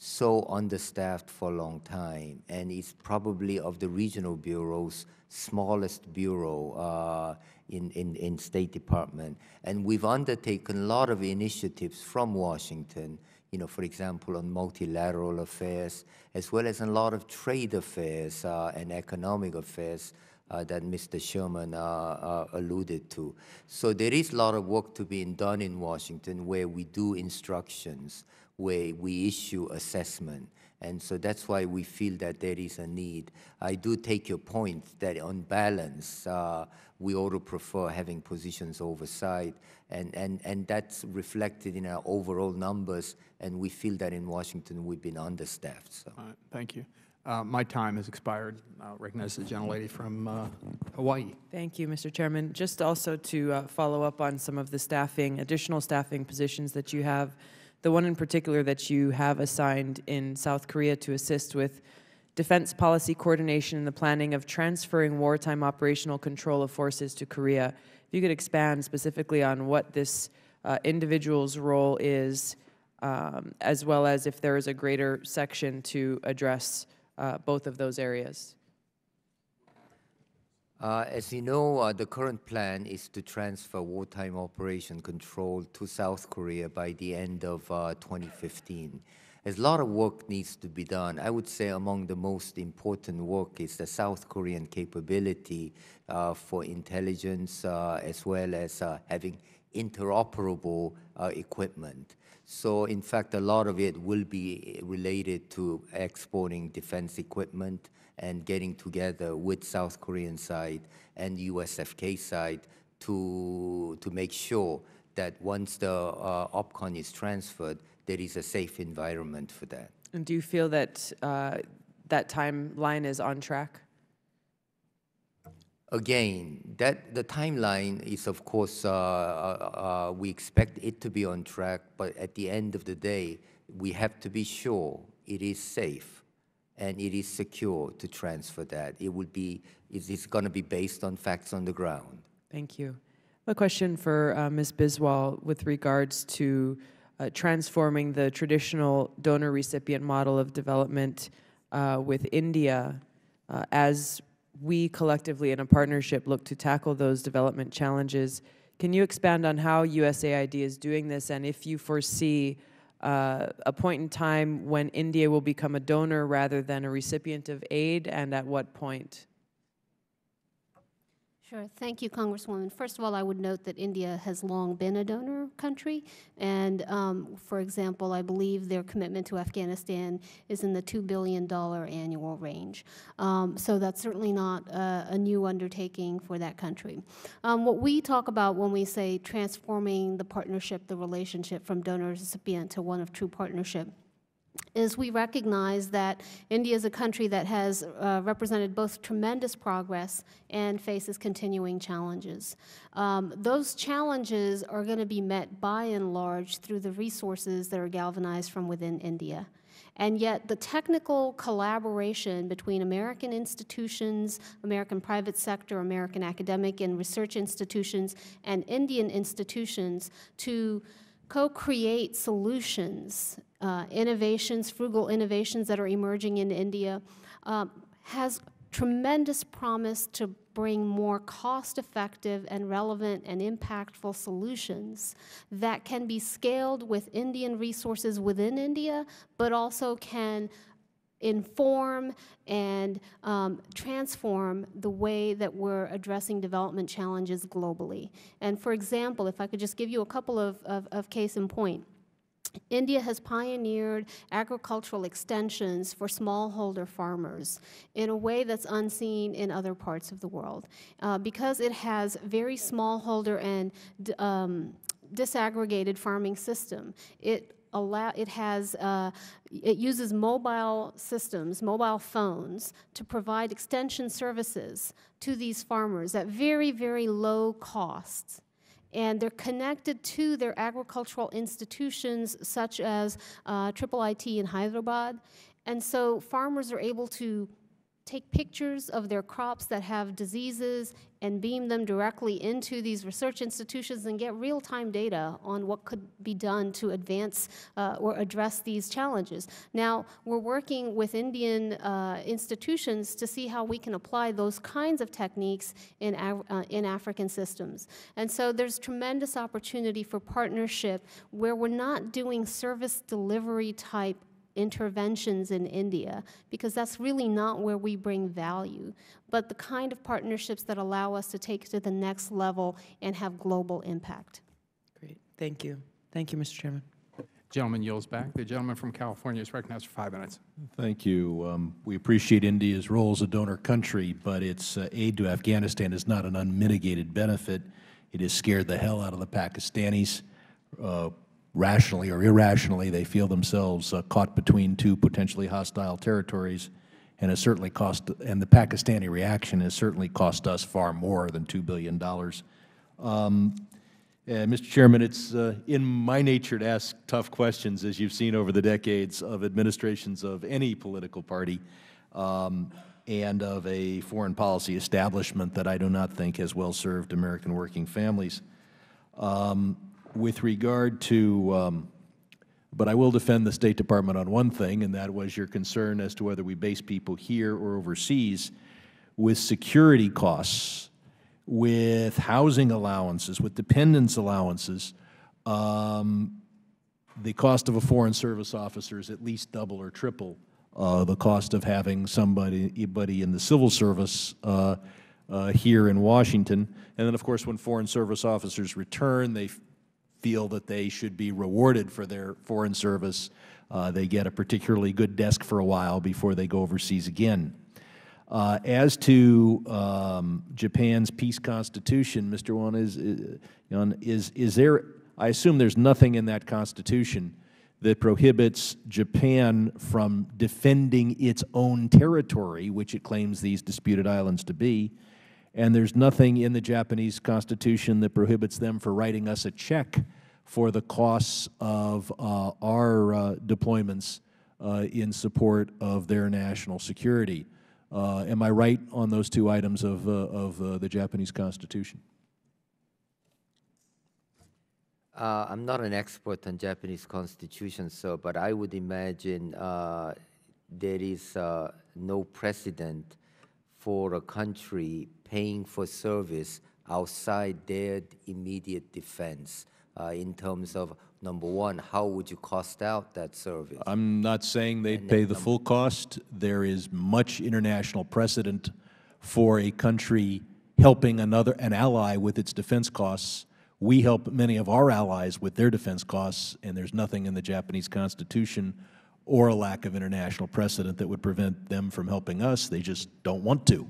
so understaffed for a long time, and it's probably of the regional bureaus smallest bureau in State Department. And we've undertaken a lot of initiatives from Washington, for example, on multilateral affairs, as well as a lot of trade affairs and economic affairs that Mr. Sherman alluded to. So there is a lot of work to be done in Washington, where we do instructions, where we issue assessment. And so that's why we feel that there is a need. I do take your point that on balance, we ought to prefer having positions oversight, and that's reflected in our overall numbers, and we feel that in Washington we've been understaffed. So. All right, thank you. My time has expired. I'll recognize the gentlelady from Hawaii. Thank you, Mr. Chairman. Just also to follow up on some of the staffing, additional staffing positions that you have, the one in particular that you have assigned in South Korea to assist with defense policy coordination and the planning of transferring wartime operational control of forces to Korea. If you could expand specifically on what this individual's role is, as well as if there is a greater section to address both of those areas. As you know, the current plan is to transfer wartime operation control to South Korea by the end of 2015. There's a lot of work needs to be done. I would say among the most important work is the South Korean capability for intelligence, as well as having interoperable equipment. So in fact, a lot of it will be related to exporting defense equipment and getting together with South Korean side and USFK side to make sure that once the OPCON is transferred, there is a safe environment for that. And do you feel that that timeline is on track? Again, the timeline is, of course, we expect it to be on track, but at the end of the day, we have to be sure it is safe and it is secure to transfer that. It's going to be based on facts on the ground. Thank you. A question for Ms. Biswal with regards to transforming the traditional donor-recipient model of development with India as we collectively in a partnership look to tackle those development challenges. Can you expand on how USAID is doing this, and if you foresee a point in time when India will become a donor rather than a recipient of aid, and at what point? Sure. Thank you, Congresswoman. First of all, I would note that India has long been a donor country, and for example, I believe their commitment to Afghanistan is in the $2 billion annual range. So that's certainly not a new undertaking for that country. What we talk about when we say transforming the partnership, the relationship from donor-recipient to one of true partnership, is we recognize that India is a country that has represented both tremendous progress and faces continuing challenges. Those challenges are going to be met by and large through the resources that are galvanized from within India. And yet the technical collaboration between American institutions, American private sector, American academic and research institutions, and Indian institutions to co-create solutions, innovations, frugal innovations that are emerging in India, has tremendous promise to bring more cost-effective and relevant and impactful solutions that can be scaled with Indian resources within India, but also can inform and transform the way that we're addressing development challenges globally. And for example, if I could just give you a couple of case in point. India has pioneered agricultural extensions for smallholder farmers in a way that's unseen in other parts of the world. Because it has very smallholder and disaggregated farming system, it uses mobile systems, mobile phones, to provide extension services to these farmers at very, very low costs. And they're connected to their agricultural institutions such as IIIT in Hyderabad. And so farmers are able to take pictures of their crops that have diseases and beam them directly into these research institutions and get real-time data on what could be done to advance or address these challenges. Now, we're working with Indian institutions to see how we can apply those kinds of techniques in African systems. And so there's tremendous opportunity for partnership where we're not doing service delivery type interventions in India, because that's really not where we bring value, but the kind of partnerships that allow us to take it to the next level and have global impact. Great. Thank you. Thank you, Mr. Chairman. Gentleman yields back. The gentleman from California is recognized for 5 minutes. Thank you. We appreciate India's role as a donor country, but its aid to Afghanistan is not an unmitigated benefit. It has scared the hell out of the Pakistanis. Rationally or irrationally, they feel themselves caught between two potentially hostile territories, and has certainly cost. And the Pakistani reaction has certainly cost us far more than $2 billion. Mr. Chairman, it's in my nature to ask tough questions, as you've seen over the decades of administrations of any political party, and of a foreign policy establishment that I do not think has well served American working families. With regard to, but I will defend the State Department on one thing, and that was your concern as to whether we base people here or overseas. With security costs, with housing allowances, with dependence allowances, the cost of a Foreign Service officer is at least double or triple the cost of having somebody in the civil service here in Washington. And then, of course, when Foreign Service officers return, they feel that they should be rewarded for their foreign service. They get a particularly good desk for a while before they go overseas again. As to Japan's peace constitution, Mr. Wan, is there, I assume there's nothing in that constitution that prohibits Japan from defending its own territory, which it claims these disputed islands to be, and there's nothing in the Japanese Constitution that prohibits them for writing us a check for the costs of our deployments in support of their national security. Am I right on those two items of the Japanese Constitution? I'm not an expert on Japanese Constitution, but I would imagine there is no precedent for a country paying for service outside their immediate defense in terms of, number one, how would you cost out that service? I'm not saying they'd pay the full cost. There is much international precedent for a country helping an ally with its defense costs. We help many of our allies with their defense costs, and there's nothing in the Japanese Constitution or a lack of international precedent that would prevent them from helping us. They just don't want to.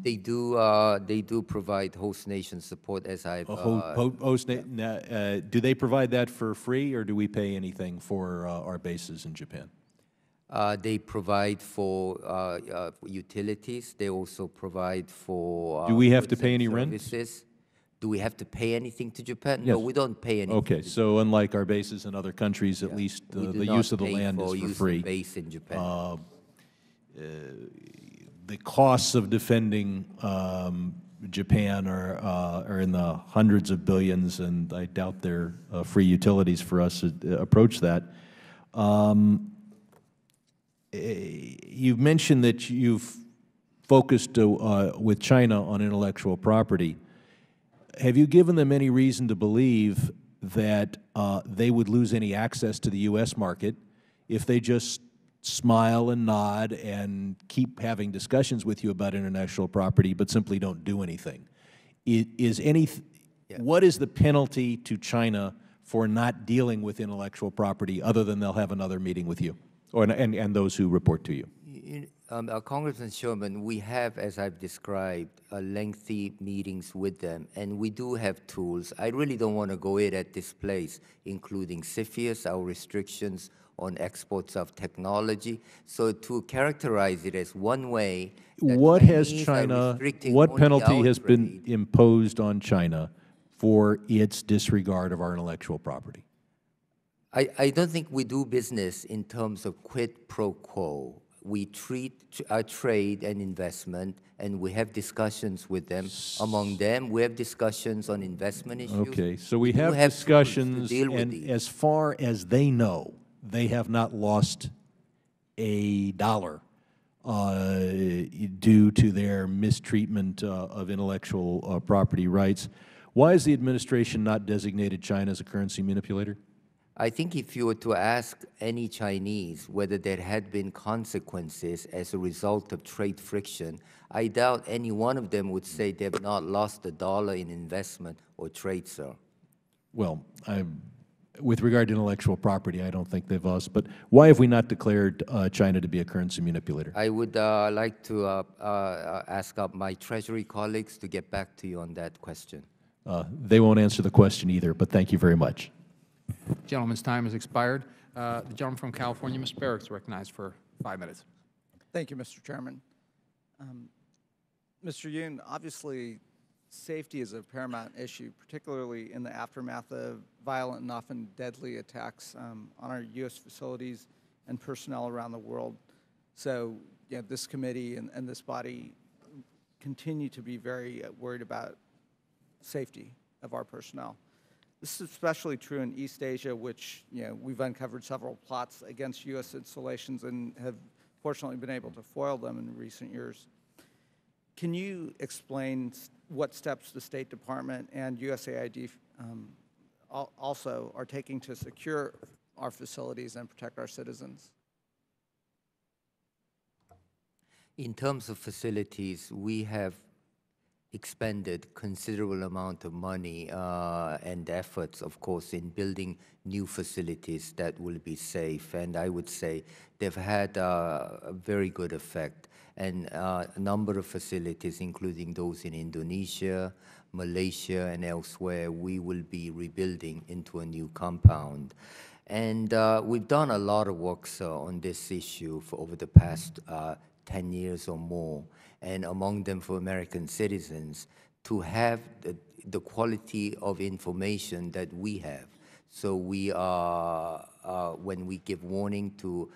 They do provide host nation support, as I've do they provide that for free, or do we pay anything for our bases in Japan? They provide for utilities. They also provide for do we have to pay any rent? Do we have to pay anything to Japan? Yes. No, we don't pay anything. Okay, so unlike our bases in other countries, at least the use of the land is for free. Base in Japan. The costs of defending Japan are in the hundreds of billions, and I doubt their free utilities for us approach that. You've mentioned that you've focused with China on intellectual property. Have you given them any reason to believe that they would lose any access to the U.S. market if they just smile and nod and keep having discussions with you about intellectual property, but simply don't do anything? What is the penalty to China for not dealing with intellectual property, other than they'll have another meeting with you, and those who report to you? Congressman Sherman, we have, as I've described, lengthy meetings with them, and we do have tools. I really don't want to go in at this place, including CFIUS, our restrictions on exports of technology. So to characterize it as one way, what penalty has been imposed on China for its disregard of our intellectual property? I don't think we do business in terms of quid pro quo. We treat trade and investment, and we have discussions with them. Among them, we have discussions on investment issues. Okay, so we have discussions, and as far as they know, they have not lost a dollar due to their mistreatment of intellectual property rights. Why has the administration not designated China as a currency manipulator? I think if you were to ask any Chinese whether there had been consequences as a result of trade friction, I doubt any one of them would say they have not lost a dollar in investment or trade, sir. Well, with regard to intellectual property, I don't think they've lost. But why have we not declared China to be a currency manipulator? I would like to ask my Treasury colleagues to get back to you on that question. They won't answer the question either, but thank you very much. Gentleman's time has expired. The gentleman from California, Mr. Barrett, is recognized for 5 minutes. Thank you, Mr. Chairman. Mr. Yoon, obviously, safety is a paramount issue, particularly in the aftermath of violent and often deadly attacks on our U.S. facilities and personnel around the world. So, this committee and this body continue to be very worried about safety of our personnel. This is especially true in East Asia, which we've uncovered several plots against U.S. installations and have fortunately been able to foil them in recent years. Can you explain what steps the State Department and USAID also are taking to secure our facilities and protect our citizens? In terms of facilities, we have expended considerable amount of money and efforts, of course, in building new facilities that will be safe. And I would say they've had a very good effect. And a number of facilities, including those in Indonesia, Malaysia, and elsewhere, we will be rebuilding into a new compound. And we've done a lot of work, sir, on this issue for over the past 10 years or more, and among them for American citizens, to have the quality of information that we have. So we are, when we give warning to,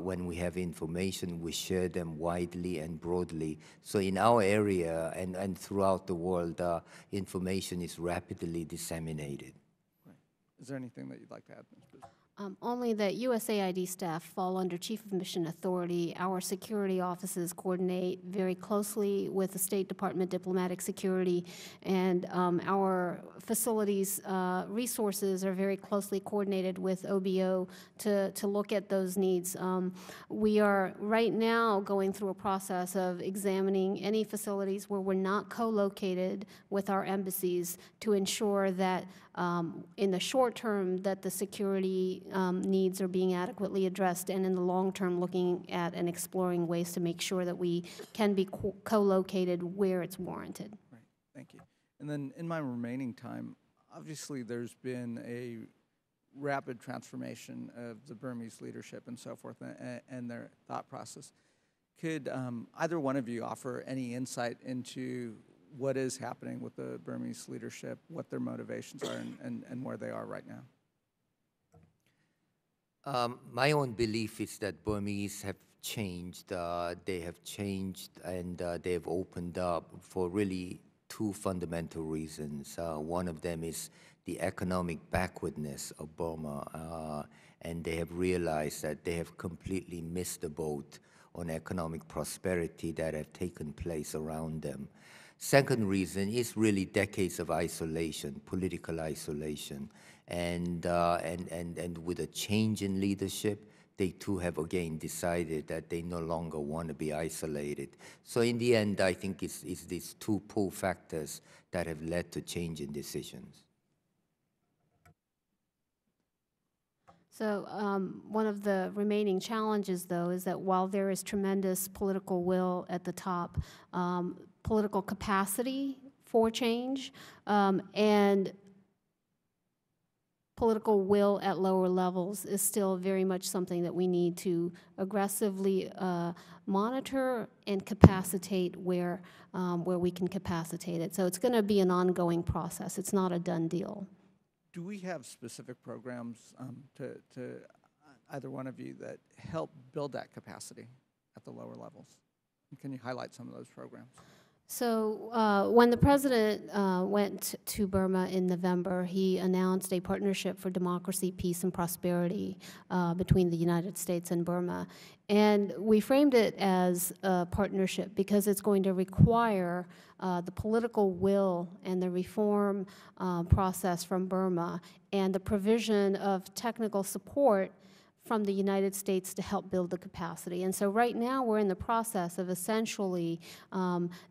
when we have information, we share them widely and broadly. So in our area and throughout the world, information is rapidly disseminated. Right. Is there anything that you'd like to add, Ms. Booth? Only that USAID staff fall under Chief of Mission Authority. Our security offices coordinate very closely with the State Department Diplomatic Security, and our facilities resources are very closely coordinated with OBO to look at those needs. We are right now going through a process of examining any facilities where we're not co-located with our embassies to ensure that in the short term that the security needs are being adequately addressed, and in the long term looking at and exploring ways to make sure that we can be co-located where it's warranted. Right, thank you. And then in my remaining time, obviously there's been a rapid transformation of the Burmese leadership and so forth and their thought process. Could either one of you offer any insight into what is happening with the Burmese leadership, what their motivations are, and where they are right now? My own belief is that Burmese have changed. They have changed, and they have opened up for really two fundamental reasons. One of them is the economic backwardness of Burma, and they have realized that they have completely missed the boat on economic prosperity that have taken place around them. Second reason is really decades of isolation, political isolation, and with a change in leadership, they too have again decided that they no longer want to be isolated. So in the end, I think it's these two pull factors that have led to change in decisions. So one of the remaining challenges, though, is that while there is tremendous political will at the top, political capacity for change, and political will at lower levels is still very much something that we need to aggressively monitor and capacitate where we can capacitate it. So it's going to be an ongoing process. It's not a done deal. Do we have specific programs to either one of you that help build that capacity at the lower levels? And can you highlight some of those programs? So when the president went to Burma in November, he announced a partnership for democracy, peace, and prosperity between the United States and Burma. And we framed it as a partnership because it's going to require the political will and the reform process from Burma and the provision of technical support from the United States to help build the capacity. And so right now we're in the process of essentially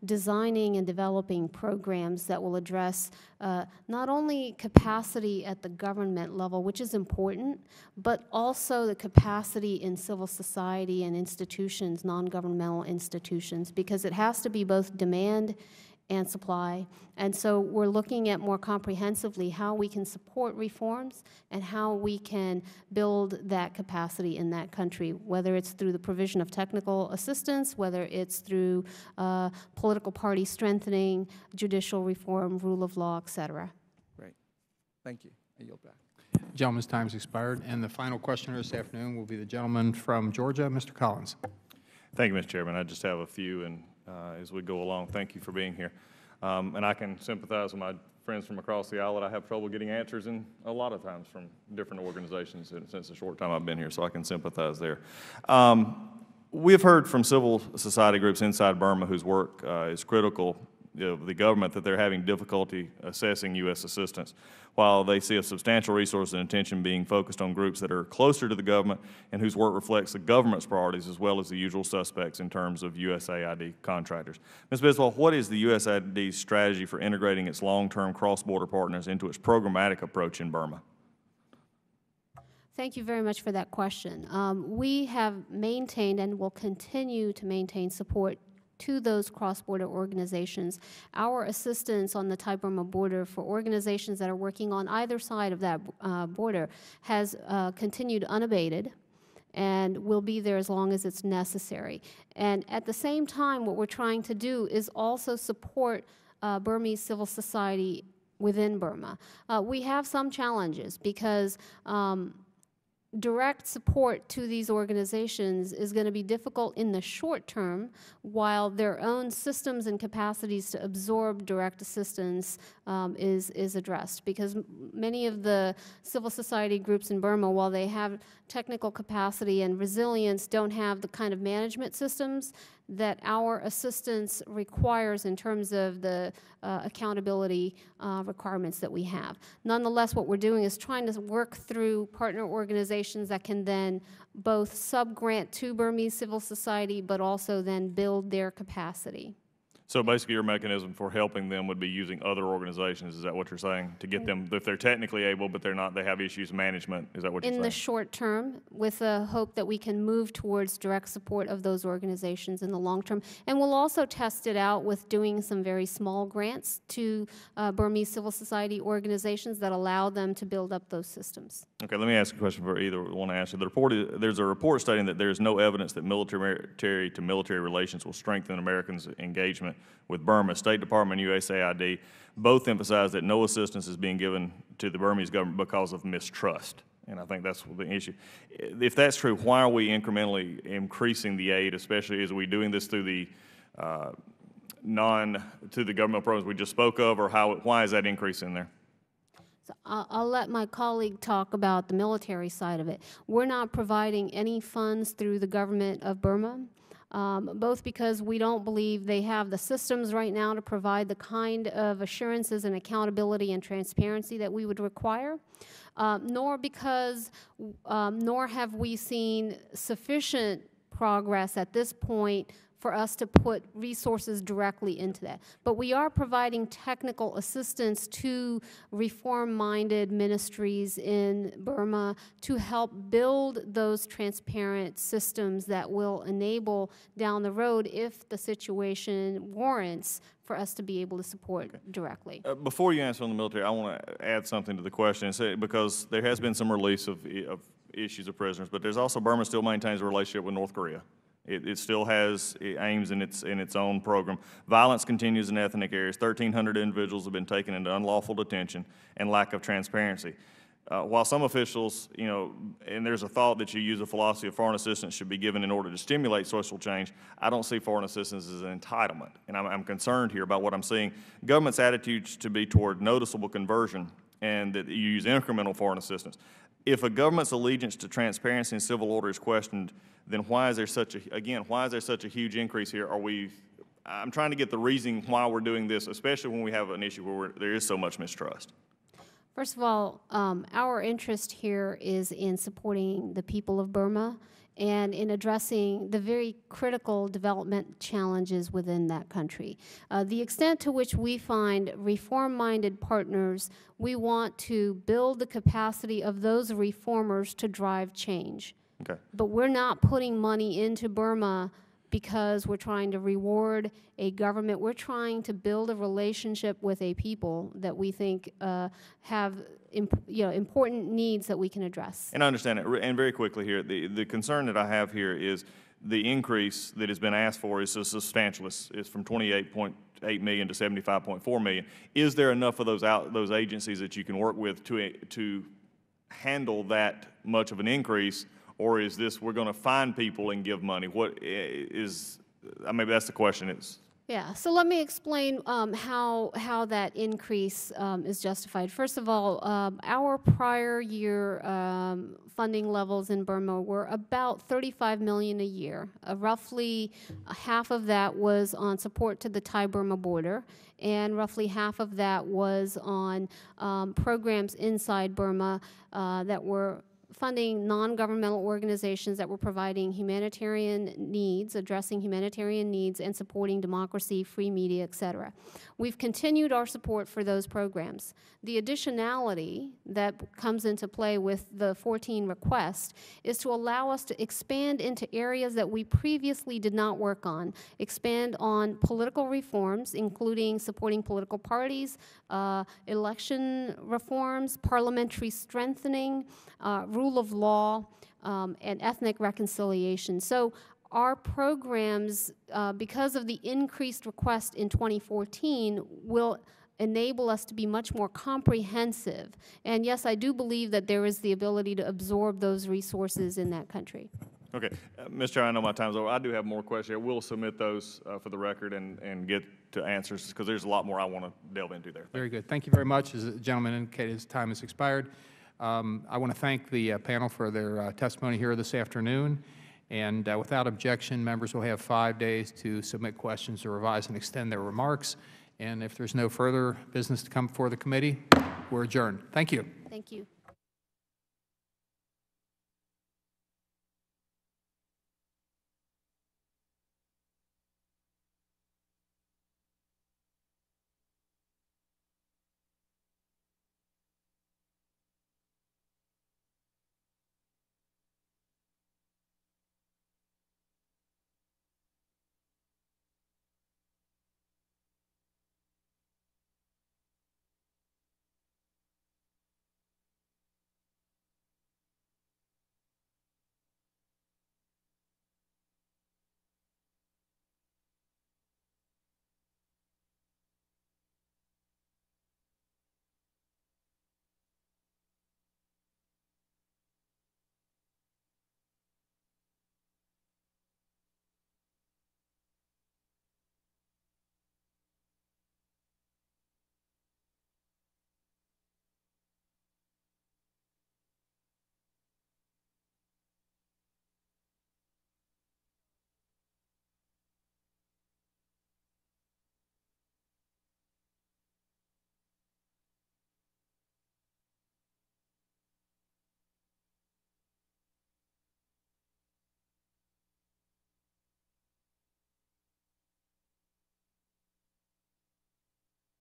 designing and developing programs that will address not only capacity at the government level, which is important, but also the capacity in civil society and institutions, non-governmental institutions, because it has to be both demand and supply. And so we're looking at more comprehensively how we can support reforms and how we can build that capacity in that country, whether it's through the provision of technical assistance, whether it's through political party strengthening, judicial reform, rule of law, et cetera. Great. Thank you. I yield back. Gentleman's time's expired. And the final questioner this afternoon will be the gentleman from Georgia, Mr. Collins. Thank you, Mr. Chairman. I just have a few, and as we go along, thank you for being here. And I can sympathize with my friends from across the aisle that I have trouble getting answers in a lot of times from different organizations since the short time I've been here, so I can sympathize there. We've heard from civil society groups inside Burma whose work is critical of the government that they're having difficulty assessing U.S. assistance, while they see a substantial resource and attention being focused on groups that are closer to the government and whose work reflects the government's priorities as well as the usual suspects in terms of USAID contractors. Ms. Biswell, what is the USAID's strategy for integrating its long-term cross-border partners into its programmatic approach in Burma? Thank you very much for that question. We have maintained and will continue to maintain support to those cross-border organizations. Our assistance on the Thai-Burma border for organizations that are working on either side of that border has continued unabated and will be there as long as it's necessary. And at the same time, what we're trying to do is also support Burmese civil society within Burma. We have some challenges because direct support to these organizations is going to be difficult in the short term while their own systems and capacities to absorb direct assistance is addressed, because many of the civil society groups in Burma, while they have technical capacity and resilience, don't have the kind of management systems that our assistance requires in terms of the accountability requirements that we have. Nonetheless, what we're doing is trying to work through partner organizations that can then both sub-grant to Burmese civil society, but also then build their capacity. So basically your mechanism for helping them would be using other organizations, is that what you're saying? To get them, if they're technically able, but they're not, they have issues management, is that what you're saying? In the short term, with the hope that we can move towards direct support of those organizations in the long term. And we'll also test it out with doing some very small grants to Burmese civil society organizations that allow them to build up those systems. Okay, let me ask a question for either one to answer. There's a report stating that there's no evidence that military-to-military relations will strengthen Americans' engagement with Burma. State Department and USAID both emphasize that no assistance is being given to the Burmese government because of mistrust. And I think that's the issue. If that's true, why are we incrementally increasing the aid, especially as we're doing this through the to the government programs we just spoke of, or why is that increase in there? So I'll let my colleague talk about the military side of it. We're not providing any funds through the government of Burma, both because we don't believe they have the systems right now to provide the kind of assurances and accountability and transparency that we would require, nor have we seen sufficient progress at this point for us to put resources directly into that. But we are providing technical assistance to reform-minded ministries in Burma to help build those transparent systems that will enable down the road, if the situation warrants, for us to be able to support directly. Before you answer on the military, I want to add something to the question, because there has been some release of issues of prisoners, but there's also Burma still maintains a relationship with North Korea. It still has aims in its own program. Violence continues in ethnic areas. 1,300 individuals have been taken into unlawful detention, and lack of transparency. While some officials, and there's a thought that you use a philosophy of foreign assistance should be given in order to stimulate social change, I don't see foreign assistance as an entitlement, and I'm concerned here about what I'm seeing. Government's attitudes to be toward noticeable conversion, and that you use incremental foreign assistance. If a government's allegiance to transparency and civil order is questioned, then why is there such a huge increase here? I'm trying to get the reason why we're doing this, especially when we have an issue where there is so much mistrust. First of all, our interest here is in supporting the people of Burma and in addressing the very critical development challenges within that country. The extent to which we find reform-minded partners, we want to build the capacity of those reformers to drive change. Okay. But we're not putting money into Burma because we're trying to reward a government. We're trying to build a relationship with a people that we think have important needs that we can address. And I understand it. And very quickly here, the concern that I have here is the increase that has been asked for is so substantial. It's from 28.8 million to 75.4 million. Is there enough of those agencies that you can work with to handle that much of an increase? Or is this, we're going to find people and give money? What is, maybe that's the question is. Yeah, so let me explain how that increase is justified. First of all, our prior year funding levels in Burma were about $35 million a year. Roughly half of that was on support to the Thai-Burma border, and roughly half of that was on programs inside Burma that were funding non-governmental organizations that were providing humanitarian needs, addressing humanitarian needs, and supporting democracy, free media, et cetera. We've continued our support for those programs. The additionality that comes into play with the 14 request is to allow us to expand into areas that we previously did not work on, expand on political reforms, including supporting political parties, election reforms, parliamentary strengthening, rule of law, and ethnic reconciliation. So our programs, because of the increased request in 2014, will enable us to be much more comprehensive. And yes, I do believe that there is the ability to absorb those resources in that country. Okay. Mr. Chair, I know my time's over. I do have more questions. We'll submit those for the record and get to answers, because there's a lot more I want to delve into there. Very good. Thank you very much. As the gentleman indicated, his time has expired. I want to thank the panel for their testimony here this afternoon. And without objection, members will have 5 days to submit questions to revise and extend their remarks. And if there's no further business to come before the committee, we're adjourned. Thank you. Thank you.